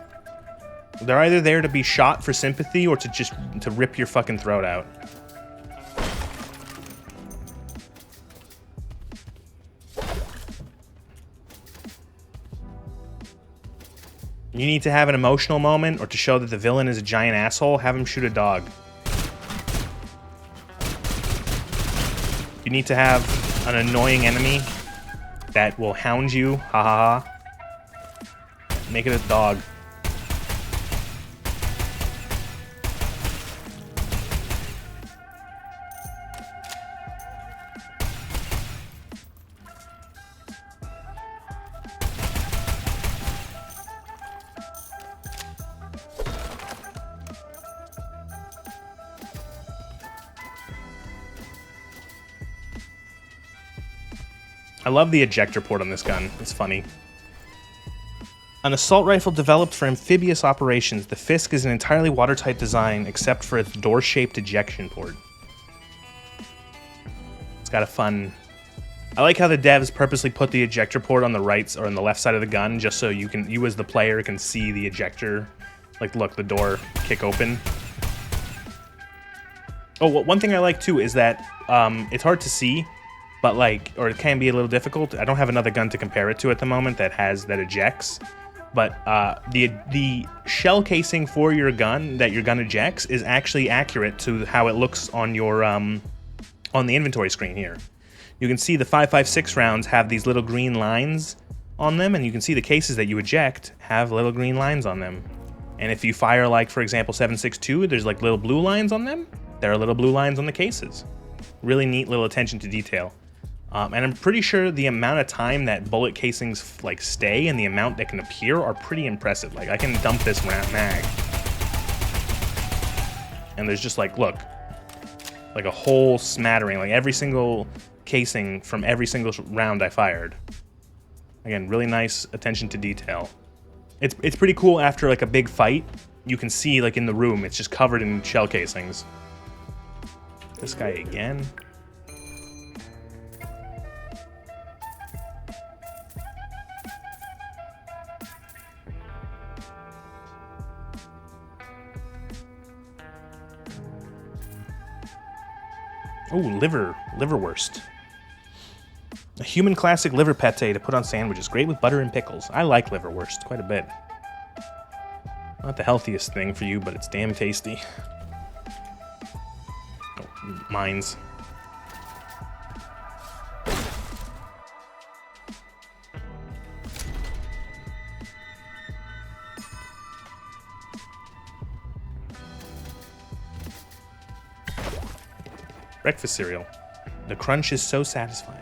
S1: They're either there to be shot for sympathy or to rip your fucking throat out. You need to have an emotional moment or to show that the villain is a giant asshole, have him shoot a dog. You need to have an annoying enemy that will hound you, ha ha ha. Make it a dog. I love the ejector port on this gun. It's funny. An assault rifle developed for amphibious operations, the Fisk is an entirely watertight design except for its door-shaped ejection port. It's got a fun... I like how the devs purposely put the ejector port on the right or on the left side of the gun just so you as the player can see the ejector. Like, look, the door kick open. Oh, well, one thing I like too is that it's hard to see, but or it can be a little difficult. I don't have another gun to compare it to at the moment that ejects, but the shell casing for your gun that your gun ejects is actually accurate to how it looks on your on the inventory screen here. You can see the 5.56 rounds have these little green lines on them, and you can see the cases that you eject have little green lines on them. And if you fire, like, for example, 7.62, there's like little blue lines on them. There are little blue lines on the cases. Really neat little attention to detail. And I'm pretty sure the amount of time that bullet casings like stay and the amount that can appear are pretty impressive. Like, I can dump this mag, and there's just like, look, like a whole smattering, like every single casing from every single round I fired. Again, really nice attention to detail. It's pretty cool after like a big fight. You can see like in the room, it's just covered in shell casings. This guy again. Oh, liverwurst. A human classic liver pate to put on sandwiches. Great with butter and pickles. I like liverwurst quite a bit. Not the healthiest thing for you, but it's damn tasty. Oh, mines. Breakfast cereal. The crunch is so satisfying.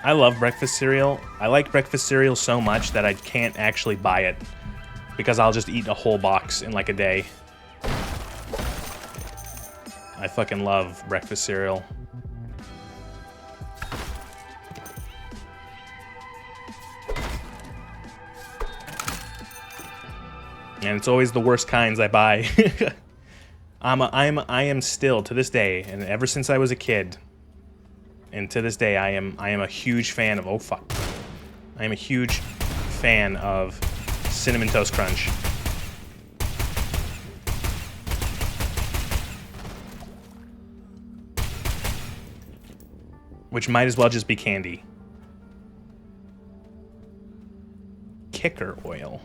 S1: I love breakfast cereal. I like breakfast cereal so much that I can't actually buy it because I'll just eat a whole box in like a day. I fucking love breakfast cereal. And it's always the worst kinds I buy. I am still, to this day, and ever since I was a kid, and to this day, I am a huge fan of, oh fuck. I am a huge fan of Cinnamon Toast Crunch. Which might as well just be candy. Kicker oil.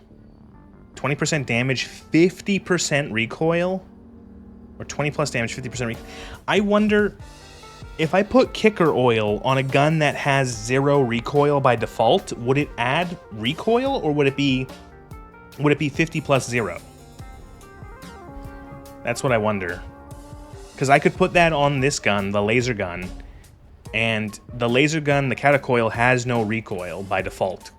S1: 20% damage, 50% recoil? Or 20 plus damage, 50% recoil. I wonder if I put kicker oil on a gun that has 0 recoil by default, would it add recoil or would it be 50 plus 0? That's what I wonder. Because I could put that on this gun, the laser gun, and the laser gun, the catacoil, has no recoil by default.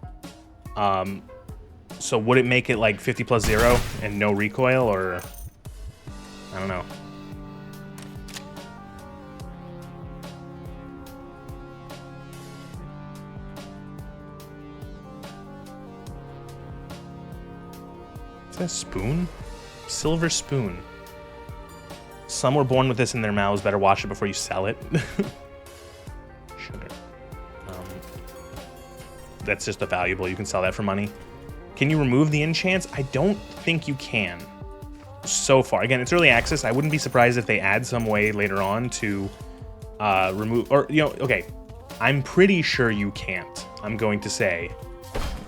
S1: So would it make it like 50 plus 0 and no recoil, or I don't know. Is that a spoon? Silver spoon. Some were born with this in their mouths. Better wash it before you sell it. Sugar. That's just a valuable. You can sell that for money. Can you remove the enchants? I don't think you can. So far. Again, it's early access. I wouldn't be surprised if they add some way later on to remove, or, you know, okay. I'm pretty sure you can't. I'm going to say.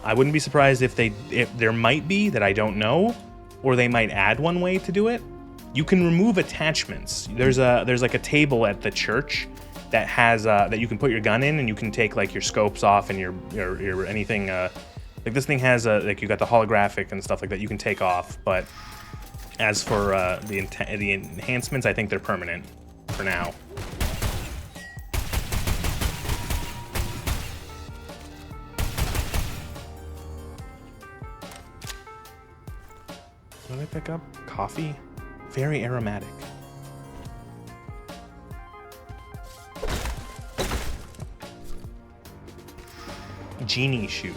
S1: I wouldn't be surprised if there might be that I don't know, or they might add one way to do it. You can remove attachments. There's like a table at the church that has that you can put your gun in, and you can take like your scopes off and your anything. Like this thing has like you got the holographic and stuff like that you can take off. But as for the enhancements, I think they're permanent for now. What did I pick up? Coffee? Very aromatic. Genie shoe.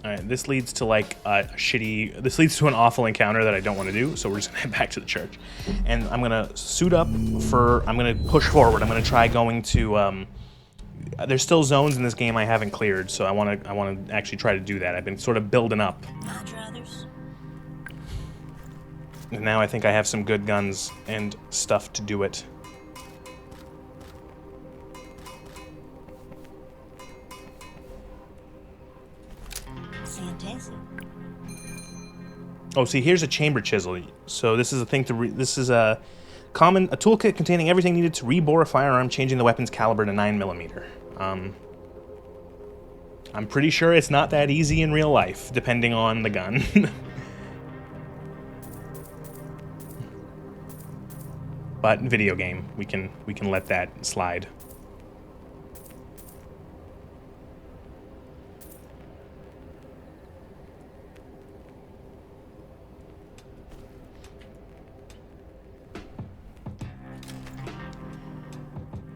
S1: Alright, this leads to like a shitty... This leads to an awful encounter that I don't want to do, so we're just gonna head back to the church. And I'm gonna suit up for... I'm gonna push forward. I'm gonna try going to... there's still zones in this game I haven't cleared, so I wanna actually try to do that. I've been sort of building up. And now I think I have some good guns and stuff to do it. Oh, see, here's a chamber chisel. So this is a thing to this is a toolkit containing everything needed to rebore a firearm, changing the weapon's caliber to 9mm. I'm pretty sure it's not that easy in real life, depending on the gun. But video game, we can let that slide.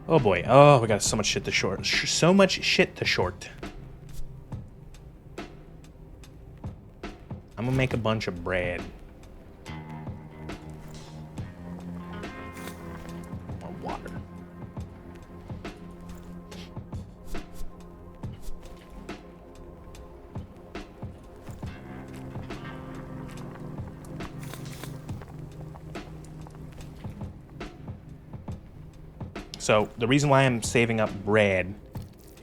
S1: Oh boy. Oh, we got so much shit to short. So much shit to short. I'm gonna make a bunch of bread. Or water. So the reason why I'm saving up bread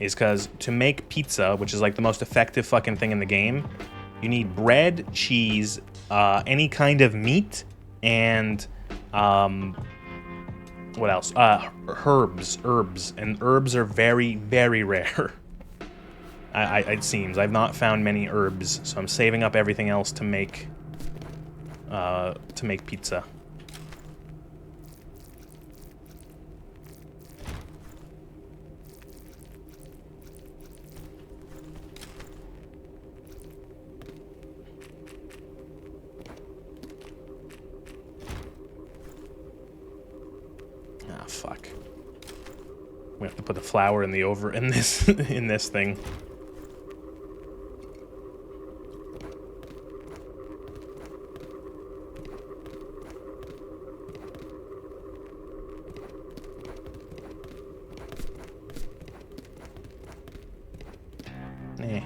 S1: is because to make pizza, which is like the most effective fucking thing in the game, you need bread, cheese, any kind of meat, and what else? Herbs, and herbs are very, very rare. It seems I've not found many herbs, so I'm saving up everything else to make pizza. Ah, fuck. We have to put the flour in the in this in this thing. Eh.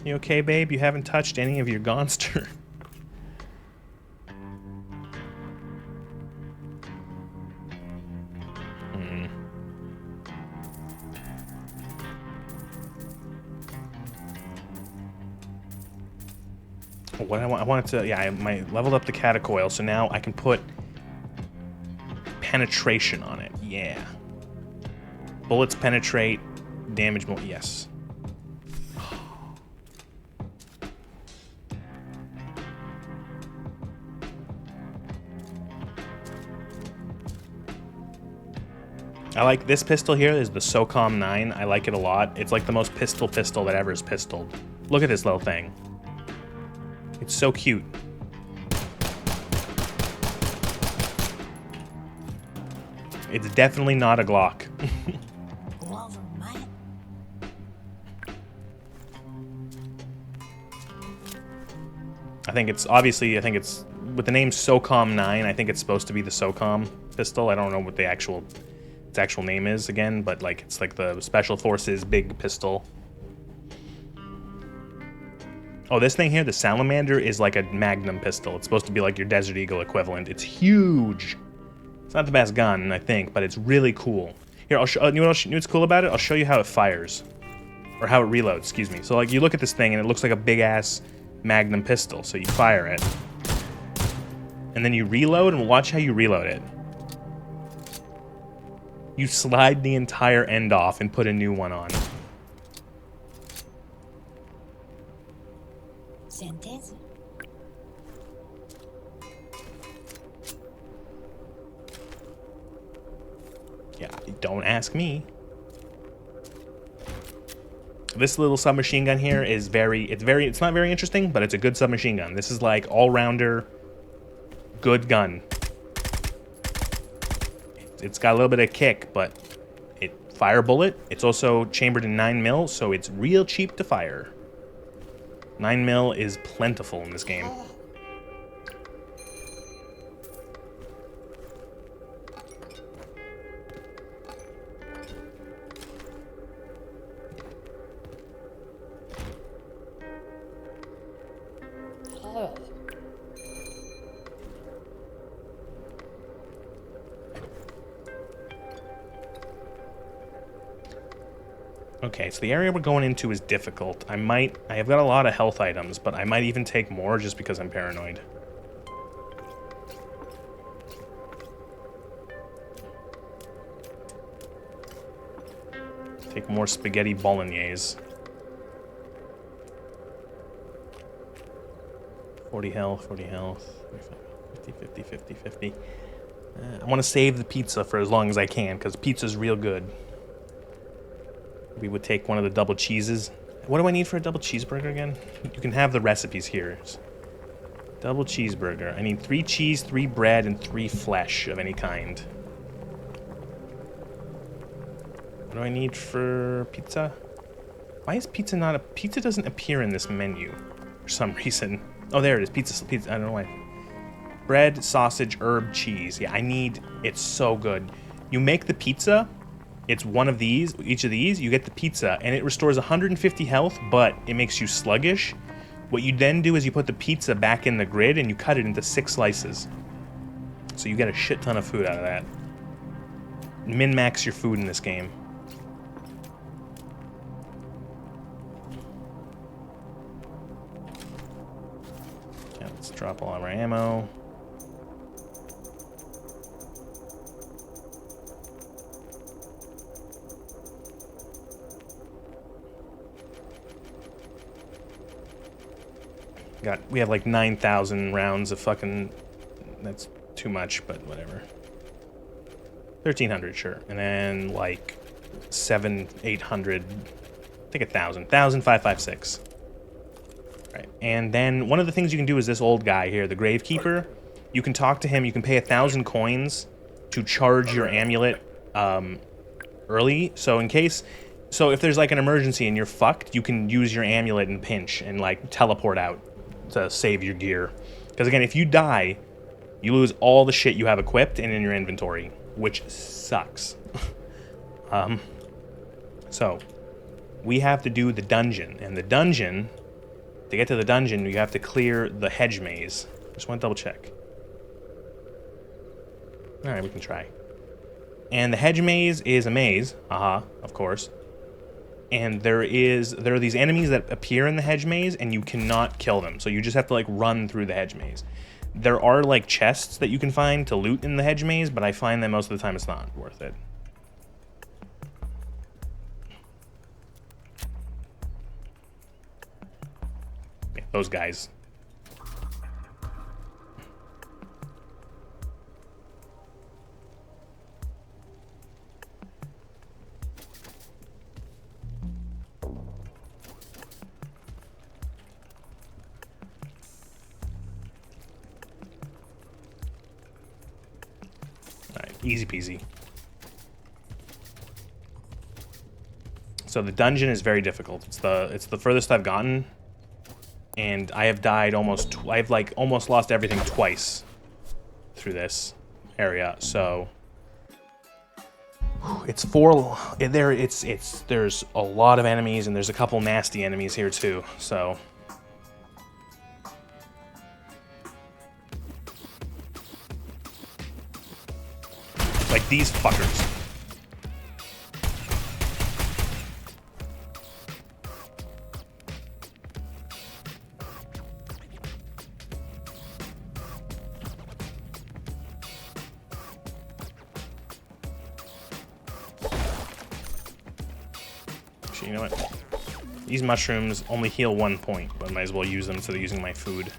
S1: You okay, babe? You haven't touched any of your Gonster. What I wanted to, yeah, I leveled up the catacoil, so now I can put penetration on it. Yeah. Bullets penetrate, damage more, yes. I like this pistol here, is the SOCOM 9. I like it a lot. It's like the most pistol that ever is pistoled. Look at this little thing. It's so cute. It's definitely not a Glock. I think it's with the name SOCOM 9, I think it's supposed to be the SOCOM pistol. I don't know what its actual name is again, but like it's like the Special Forces big pistol. Oh, this thing here, the Salamander, is like a Magnum pistol. It's supposed to be like your Desert Eagle equivalent. It's huge. It's not the best gun, I think, but it's really cool. Here, I'll show you what's cool about it? I'll show you how it fires. Or how it reloads, excuse me. So like you look at this thing and it looks like a big ass Magnum pistol. So you fire it. And then you reload, and watch how you reload it. You slide the entire end off and put a new one on. Yeah, don't ask me. This little submachine gun here is it's not very interesting, but it's a good submachine gun. This is like all-rounder, good gun. It's got a little bit of kick, but it fire bullet. It's also chambered in 9mm, so it's real cheap to fire. 9mm is plentiful in this game. Okay, so the area we're going into is difficult. I have got a lot of health items, but I might even take more just because I'm paranoid. Take more spaghetti bolognese. 40 health, 40 health. 50, 50, 50, 50. I want to save the pizza for as long as I can, because pizza's real good. We would take one of the double cheeses. What do I need for a double cheeseburger again? You can have the recipes here. Double cheeseburger. I need 3 cheese, 3 bread, and 3 flesh of any kind. What do I need for pizza? Why is pizza not a... Pizza doesn't appear in this menu for some reason. Oh, there it is. Pizza. I don't know why. Bread, sausage, herb, cheese. Yeah, I need... It's so good. You make the pizza... It's one of these, each of these, you get the pizza, and it restores 150 health, but it makes you sluggish. What you then do is you put the pizza back in the grid, and you cut it into 6 slices. So you get a shit ton of food out of that. Min-max your food in this game. Okay, let's drop all of our ammo. We have like 9,000 rounds of fucking... That's too much, but whatever. 1,300, sure. And then like 800... I think 1,000. 1,556. Right. And then one of the things you can do is this old guy here, the Gravekeeper. You can talk to him. You can pay 1,000 coins to charge your amulet early. So in case... So if there's like an emergency and you're fucked, you can use your amulet and pinch and like teleport out to save your gear. Because again, if you die, you lose all the shit you have equipped and in your inventory, which sucks. So we have to do the dungeon, and the dungeon, to get to the dungeon, you have to clear the hedge maze. Just want to double check. All right, we can try. And the hedge maze is a maze, of course. And there are these enemies that appear in the hedge maze, and you cannot kill them. So you just have to like run through the hedge maze. There are like chests that you can find to loot in the hedge maze, but I find that most of the time it's not worth it. Yeah, those guys. Easy peasy. So the dungeon is very difficult. It's the furthest I've gotten, and I have died almost. I've like almost lost everything twice through this area. So it's there's a lot of enemies, and there's a couple nasty enemies here too. So. Like these fuckers. Actually, you know what? These mushrooms only heal 1 point, but I might as well use them instead of using my food.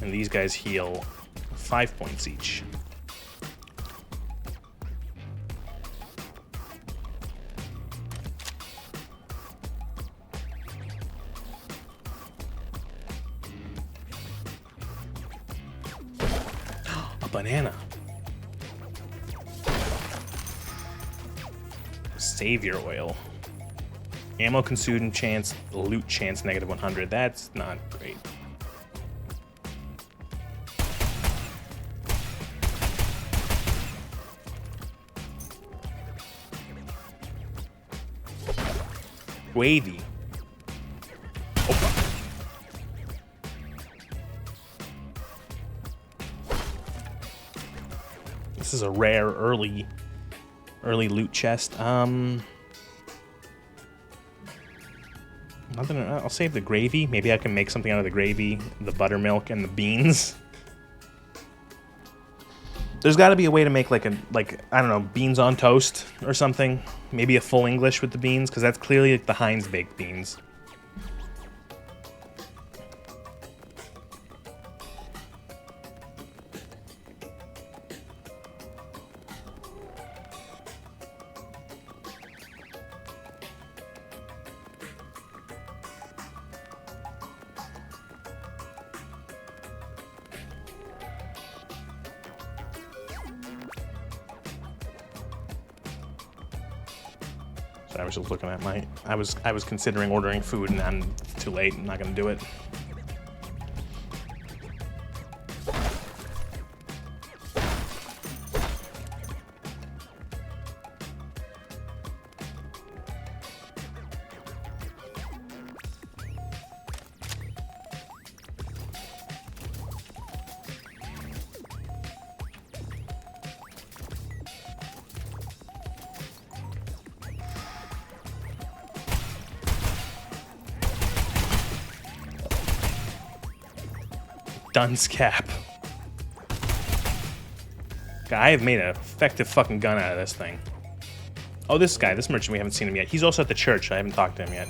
S1: And these guys heal 5 points each. banana. Savior oil. Ammo consumed chance, loot chance -100. That's not great. Wavy. Opa. This is a rare early loot chest. Nothing. I'll save the gravy. Maybe I can make something out of the gravy, the buttermilk, and the beans. There's got to be a way to make like I don't know, beans on toast or something. Maybe a full English with the beans, because that's clearly like the Heinz baked beans. So I was just looking at my. I was considering ordering food, and I'm too late. I'm not gonna do it. Dunce cap. I have made an effective fucking gun out of this thing. Oh, this guy, this merchant, we haven't seen him yet. He's also at the church. I haven't talked to him yet.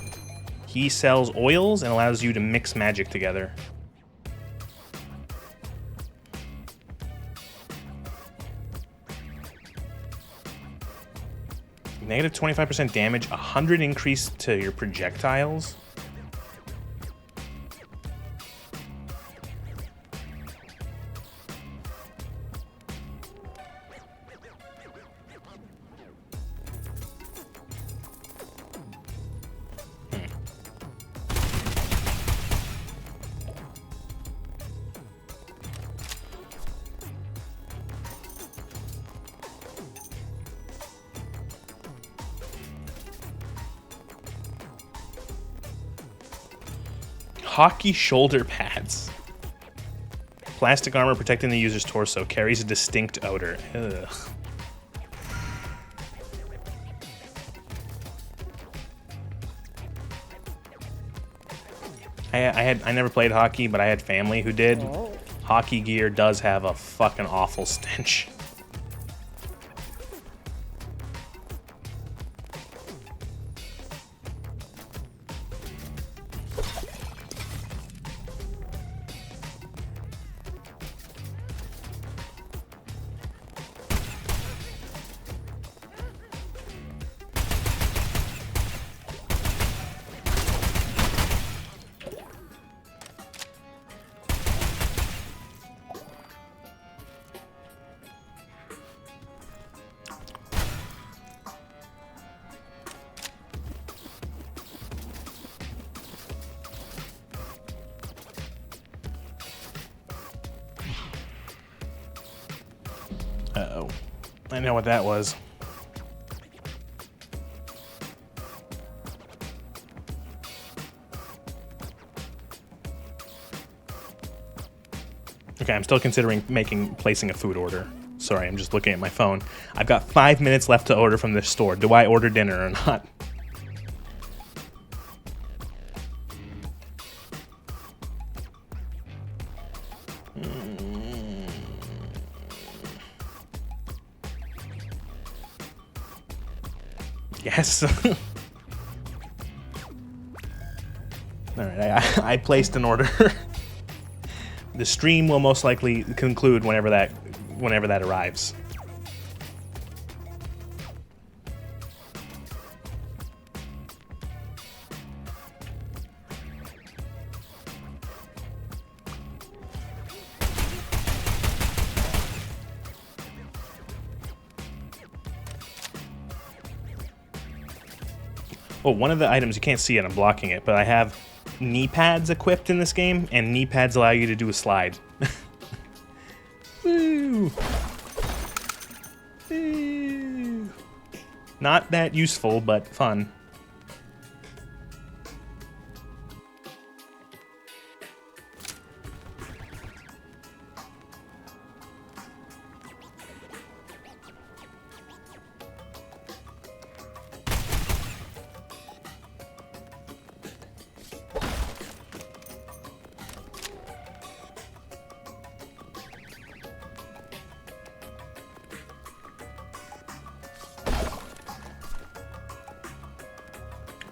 S1: He sells oils and allows you to mix magic together. Negative 25% damage, 100 increase to your projectiles. Hockey shoulder pads. Plastic armor protecting the user's torso. Carries a distinct odor. Ugh. I never played hockey, but I had family who did. Oh. Hockey gear does have a fucking awful stench. Uh-oh. I know what that was. Okay, I'm still considering placing a food order. Sorry, I'm just looking at my phone. I've got 5 minutes left to order from this store. Do I order dinner or not? Yes. Alright, I placed an order. The stream will most likely conclude whenever that arrives. Oh, one of the items, you can't see it, I'm blocking it, but I have knee pads equipped in this game, and knee pads allow you to do a slide. Woo! Woo! Not that useful, but fun.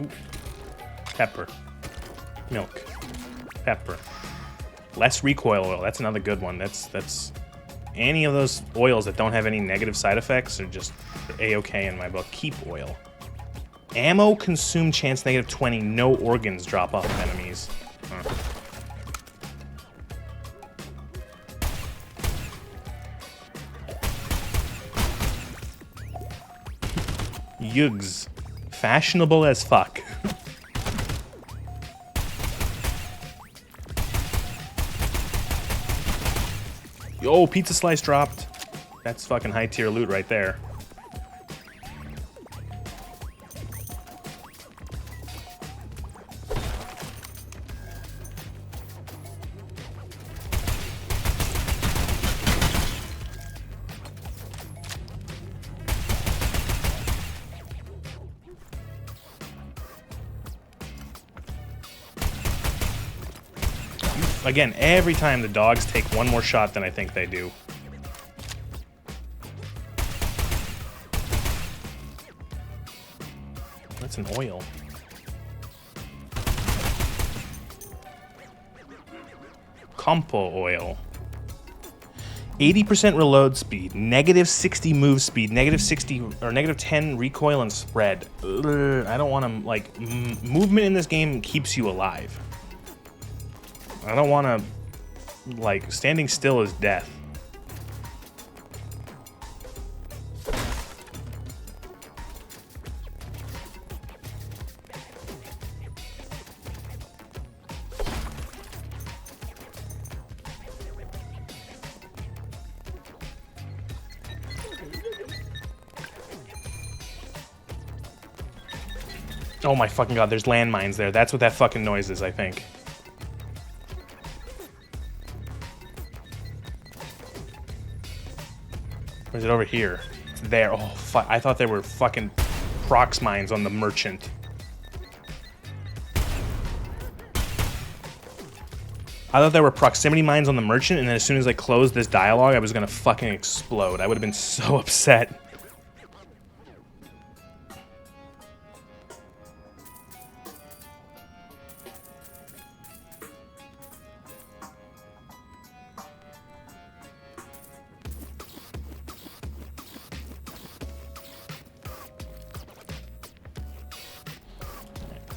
S1: Ooh. Pepper. Milk. Pepper. Less recoil oil. That's another good one. That's any of those oils that don't have any negative side effects are just A-okay in my book. Keep oil. Ammo consume chance -20. No organs drop off of enemies. Huh. Yugs. Fashionable as fuck. Yo, pizza slice dropped. That's fucking high tier loot right there. Again, every time the dogs take one more shot than I think they do. That's an oil. Compo oil. 80% reload speed, -60 move speed, -60 or -10 recoil and spread. Ugh, I don't want to, like, movement in this game keeps you alive. I don't want to, like, standing still is death. Oh my fucking god, there's landmines there. That's what that fucking noise is, I think. Or is it over here? It's there. Oh, fuck. I thought there were fucking prox mines on the merchant. I thought there were proximity mines on the merchant, and then as soon as I closed this dialogue, I was gonna fucking explode. I would have been so upset.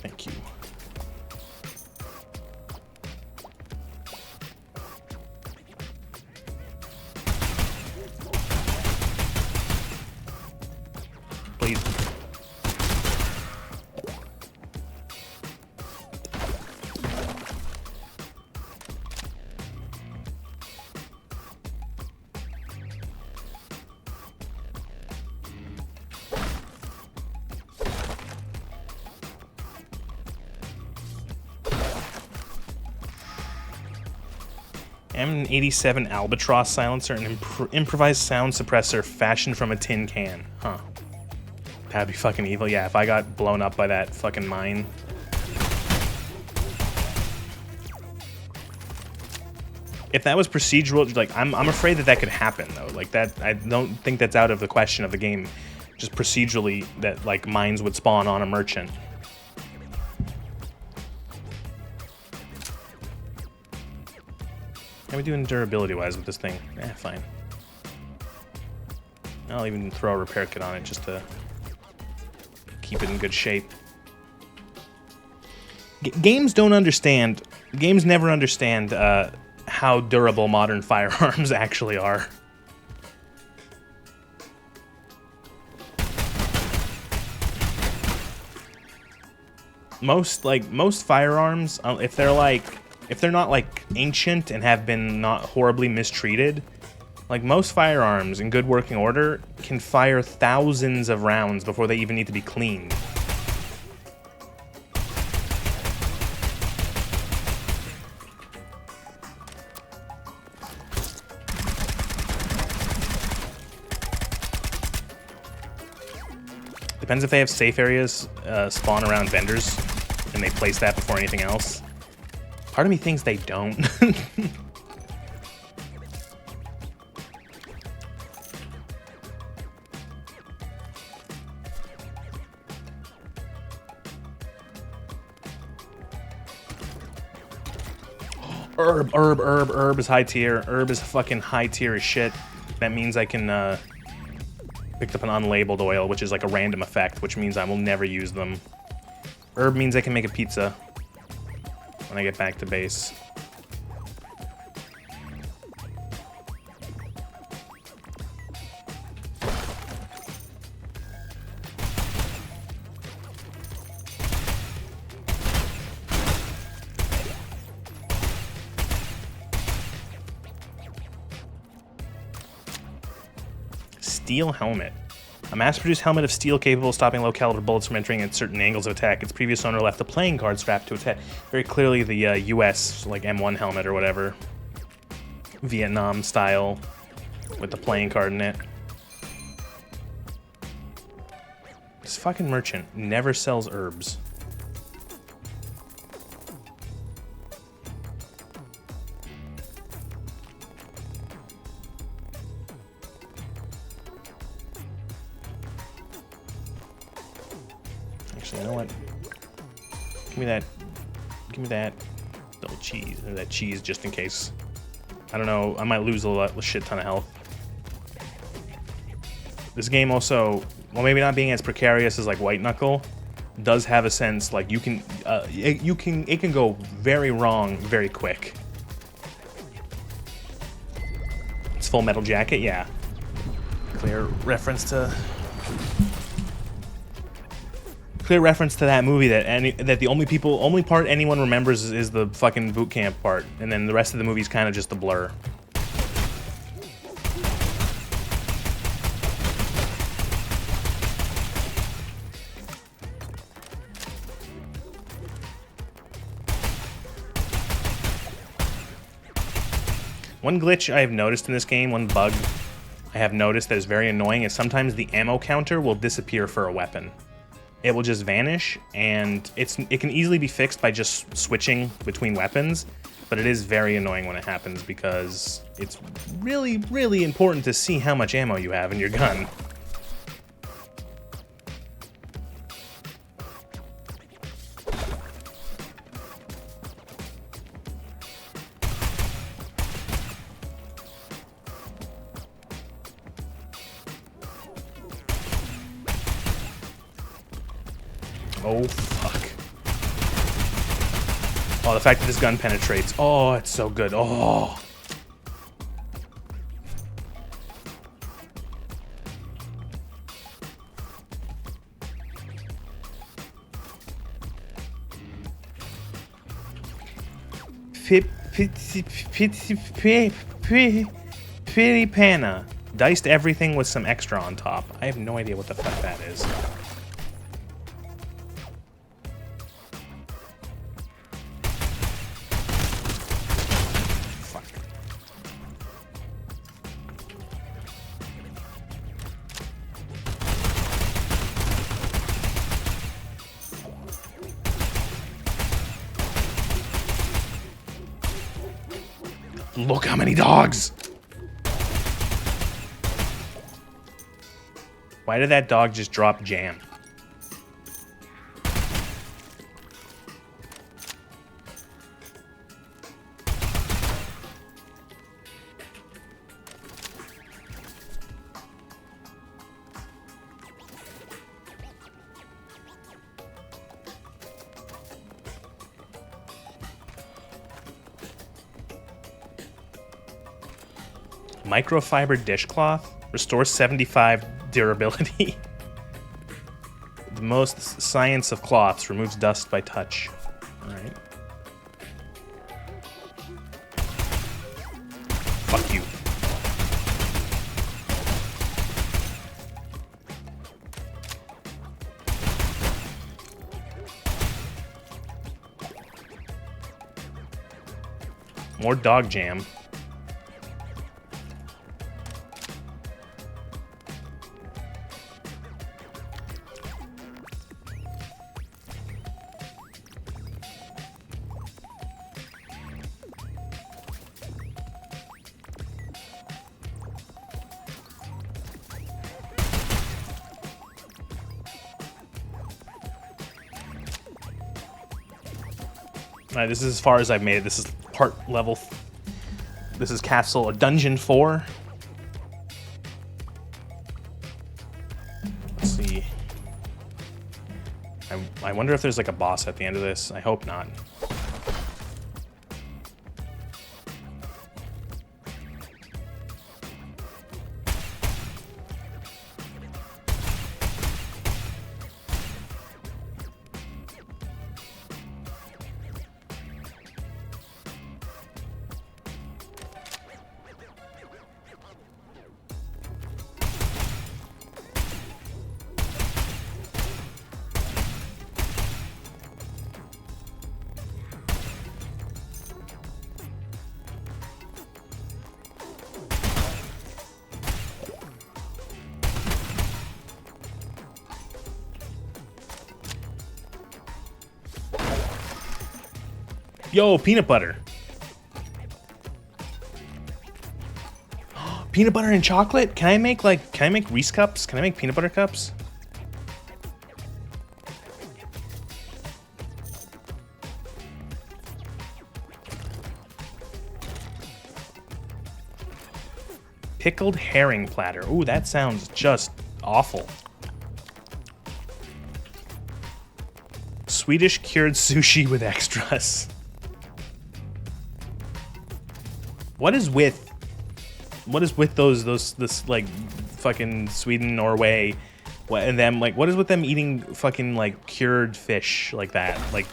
S1: Thank you. Please. M87 Albatross silencer, an improvised sound suppressor fashioned from a tin can. Huh. That'd be fucking evil. Yeah, if I got blown up by that fucking mine. If that was procedural, like, I'm afraid that that could happen, though. Like, that, I don't think that's out of the question of the game. Just procedurally, that, like, mines would spawn on a merchant. How are we doing durability-wise with this thing? Eh, fine. I'll even throw a repair kit on it just to keep it in good shape. Games don't understand. Games never understand how durable modern firearms actually are. most firearms, if they're not like ancient and have been not horribly mistreated, like most firearms in good working order can fire thousands of rounds before they even need to be cleaned. Depends if they have safe areas spawn around vendors and they place that before anything else. Part of me thinks they don't. Herb is high tier. Herb is fucking high tier as shit. That means I can picked up an unlabeled oil, which is like a random effect, which means I will never use them. Herb means I can make a pizza when I get back to base. Steel helmet. A mass-produced helmet of steel capable of stopping low-caliber bullets from entering at certain angles of attack. Its previous owner left a playing card strapped to its head. Very clearly the US, like M1 helmet or whatever. Vietnam style with the playing card in it. This fucking merchant never sells herbs. Actually, you know what? Give me that. Give me that double cheese, or that cheese, just in case. I don't know. I might lose a shit ton of health. This game also, well, maybe not being as precarious as like White Knuckle, does have a sense like it can go very wrong very quick. It's Full Metal Jacket, yeah. Clear reference to that movie that the only part anyone remembers is the fucking boot camp part, and then the rest of the movie's kind of just a blur. One glitch I have noticed in this game, one bug I have noticed that is very annoying, is sometimes the ammo counter will disappear for a weapon. It will just vanish, and it can easily be fixed by just switching between weapons, but it is very annoying when it happens because it's really, really important to see how much ammo you have in your gun. Oh, fuck. Oh, the fact that this gun penetrates. Oh, it's so good. Oh. Piripana. Diced everything with some extra on top. I have no idea what the fuck that is. Look how many dogs! Why did that dog just drop jam? Microfiber dishcloth restores 75 durability. The most science of cloths removes dust by touch. Alright. Fuck you. More dog jam. Alright, this is as far as I've made it. This is part level. This is castle or dungeon 4. Let's see. I wonder if there's like a boss at the end of this. I hope not. Yo, peanut butter. Peanut butter and chocolate? Can I make Reese cups? Can I make peanut butter cups? Pickled herring platter. Ooh, that sounds just awful. Swedish cured sushi with extras. What is with this like fucking Sweden, Norway, and them like what is with them eating fucking like cured fish like that? Like,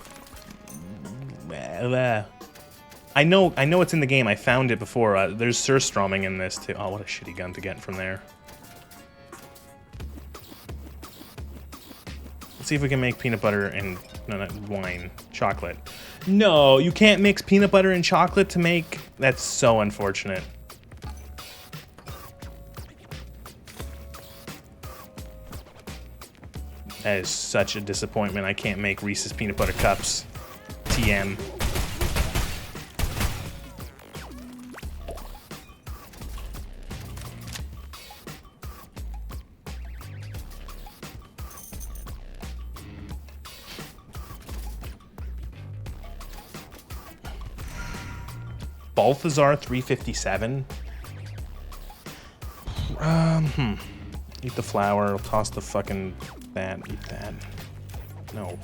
S1: I know it's in the game. I found it before. There's surströmming in this too. Oh, what a shitty gun to get from there. Let's see if we can make peanut butter and wine, chocolate. No, you can't mix peanut butter and chocolate to make... That's so unfortunate. That is such a disappointment. I can't make Reese's peanut butter cups. TM. Balthazar 357. Eat the flour. I'll toss the fucking that. Eat that. No.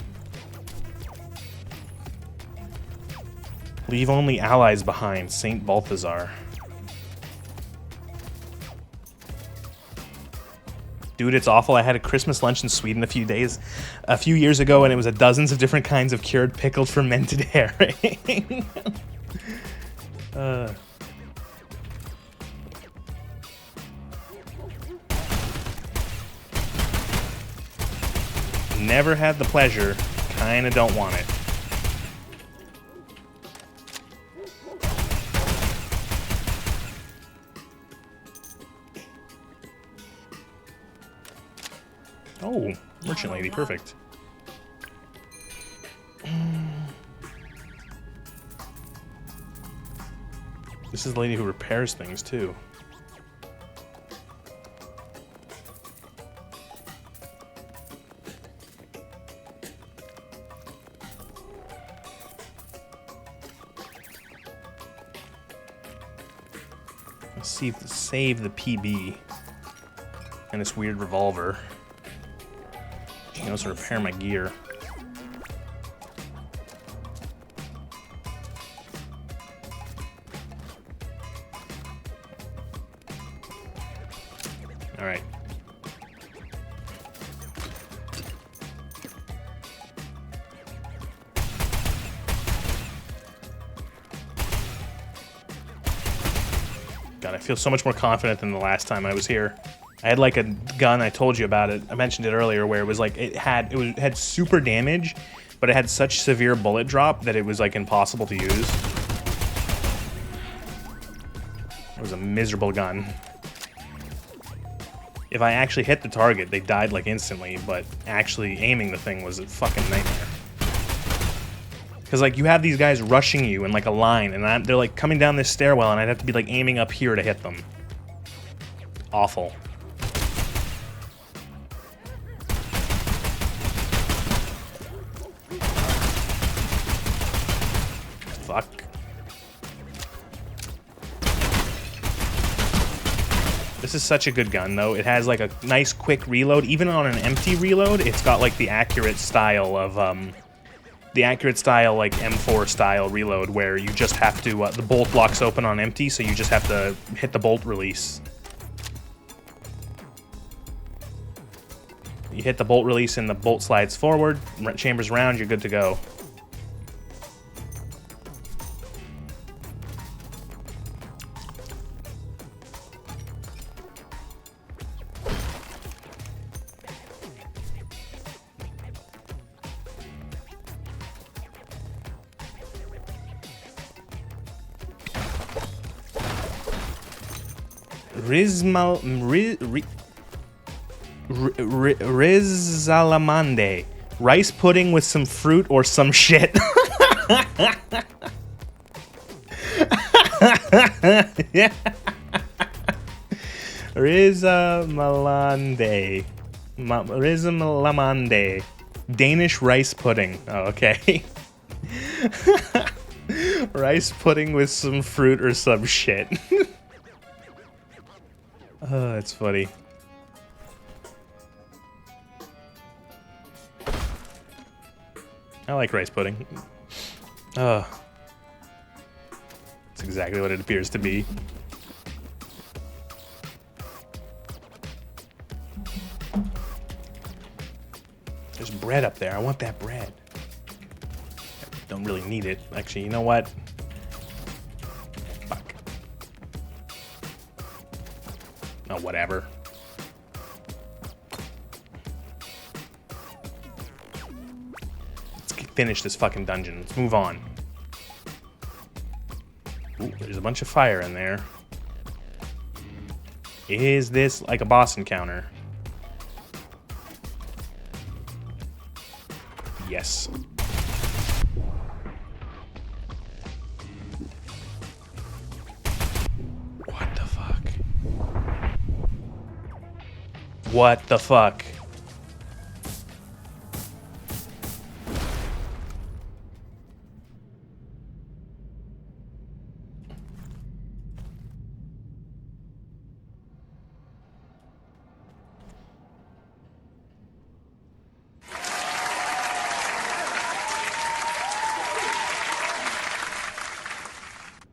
S1: Leave only allies behind. Saint Balthazar. Dude, it's awful. I had a Christmas lunch in Sweden a few years ago, and it was dozens of different kinds of cured, pickled, fermented herring. Never had the pleasure, kinda don't want it. Oh, merchant lady, perfect. This is the lady who repairs things, too. Let's see if save the PB and this weird revolver. She knows how to repair my gear. All right. God, I feel so much more confident than the last time I was here. I had like a gun, I told you about it. I mentioned it earlier, where it was like it had super damage, but it had such severe bullet drop that it was like impossible to use. It was a miserable gun. If I actually hit the target, they died like instantly, but actually aiming the thing was a fucking nightmare. Because like you have these guys rushing you in like a line, and they're like coming down this stairwell, and I'd have to be like aiming up here to hit them. Awful. Fuck. This is such a good gun, though. It has like a nice quick reload. Even on an empty reload, it's got like the accurate style of like M4 style reload, where you just have to the bolt locks open on empty, so you just have to hit the bolt release. You hit the bolt release and the bolt slides forward, chambers round, you're good to go. Rizalamande. Rice pudding with some fruit or some shit. Yeah. Rizalamande. Danish rice pudding. Oh, okay. Rice pudding with some fruit or some shit. Oh, that's funny. I like rice pudding. That's exactly what it appears to be. There's bread up there. I want that bread. I don't really need it. Actually, you know what? Fuck. Oh, whatever. Let's finish this fucking dungeon. Let's move on. Ooh, there's a bunch of fire in there. Is this like a boss encounter? Yes. What the fuck? What the fuck?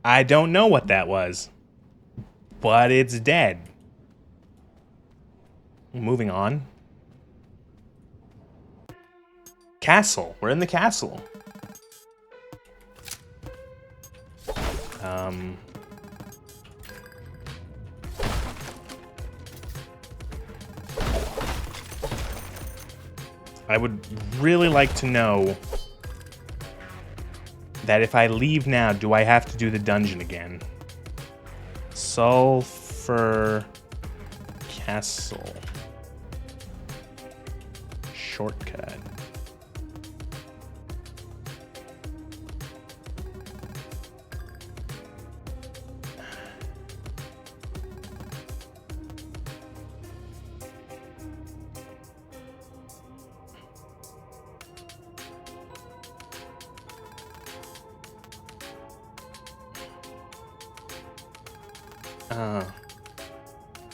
S1: I don't know what that was, but it's dead. Moving on. Castle. We're in the castle. I would really like to know that if I leave now, do I have to do the dungeon again? Sulfur Castle. Shortcut.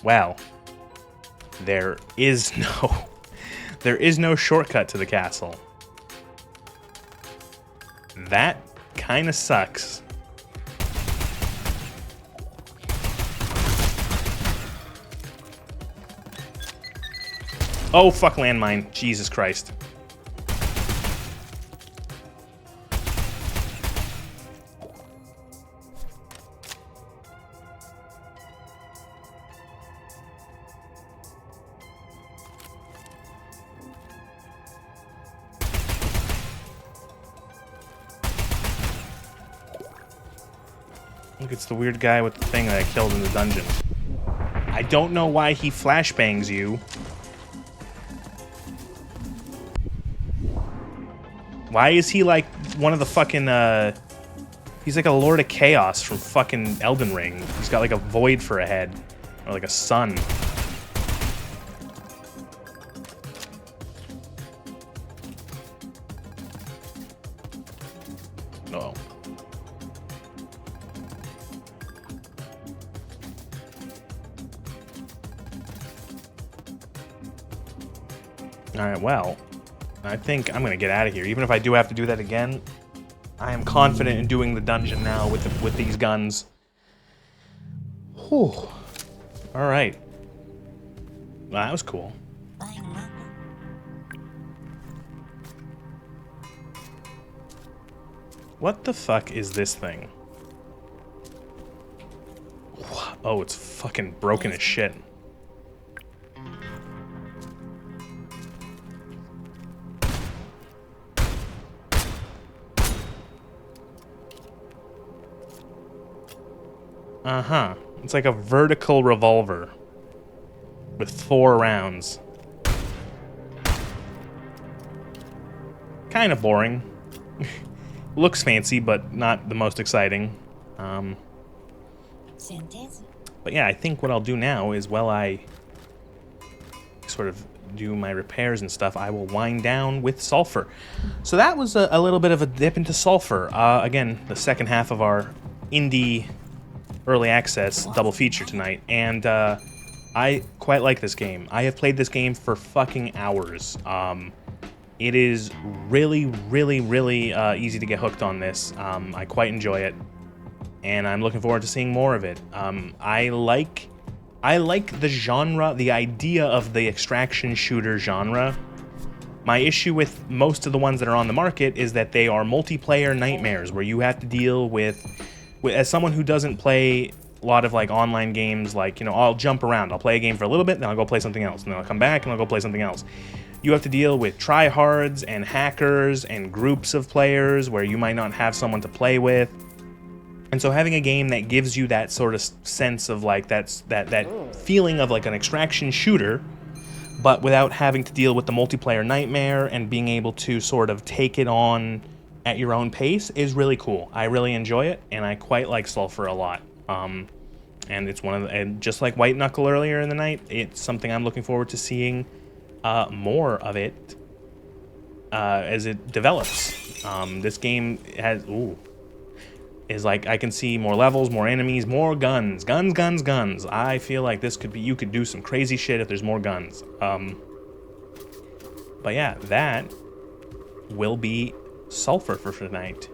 S1: Well, there is no shortcut to the castle. That kind of sucks. Oh, fuck, landmine. Jesus Christ. Look, it's the weird guy with the thing that I killed in the dungeon. I don't know why he flashbangs you. Why is he like one of the fucking, he's like a Lord of Chaos from fucking Elden Ring. He's got like a void for a head. Or like a sun. Oh. Alright, well, I think I'm gonna get out of here. Even if I do have to do that again, I am confident in doing the dungeon now with these guns. Whew. Alright. Well, that was cool. What the fuck is this thing? Oh, it's fucking broken as shit. Uh-huh. It's like a vertical revolver with 4 rounds. Kind of boring. Looks fancy, but not the most exciting. But yeah, I think what I'll do now is, while I sort of do my repairs and stuff, I will wind down with Sulfur. So that was a little bit of a dip into Sulfur. Again, the second half of our indie early access double feature tonight, and I quite like this game. I have played this game for fucking hours. It is really, really, really easy to get hooked on this. I quite enjoy it, and I'm looking forward to seeing more of it. I like the genre, the idea of the extraction shooter genre. My issue with most of the ones that are on the market is that they are multiplayer nightmares where you have to deal with as someone who doesn't play a lot of like online games, like, you know, I'll jump around. I'll play a game for a little bit, then I'll go play something else, and then I'll come back and I'll go play something else. You have to deal with tryhards and hackers and groups of players where you might not have someone to play with. And so having a game that gives you that sort of sense of like that feeling of like an extraction shooter, but without having to deal with the multiplayer nightmare and being able to sort of take it on at your own pace is really cool. I really enjoy it, and I quite like Sulfur a lot. And it's one of the, and just like White Knuckle earlier in the night, it's something I'm looking forward to seeing more of it as it develops. This game is like, I can see more levels, more enemies, more guns. Guns. I feel like this could be, you could do some crazy shit if there's more guns. But yeah, that will be Sulfur for tonight.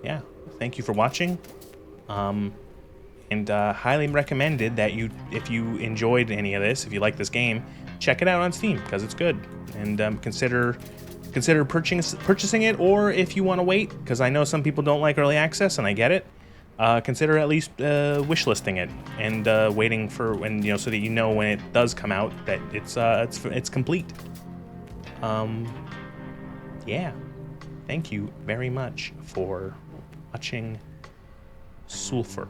S1: Yeah, thank you for watching. And highly recommended that if you enjoyed any of this, if you like this game, check it out on Steam, because it's good. And consider purchasing it, or if you want to wait, because I know some people don't like early access, and I get it. Consider at least wishlisting it and waiting for when, you know, so that you know when it does come out that it's complete. Yeah, thank you very much for watching Sulfur.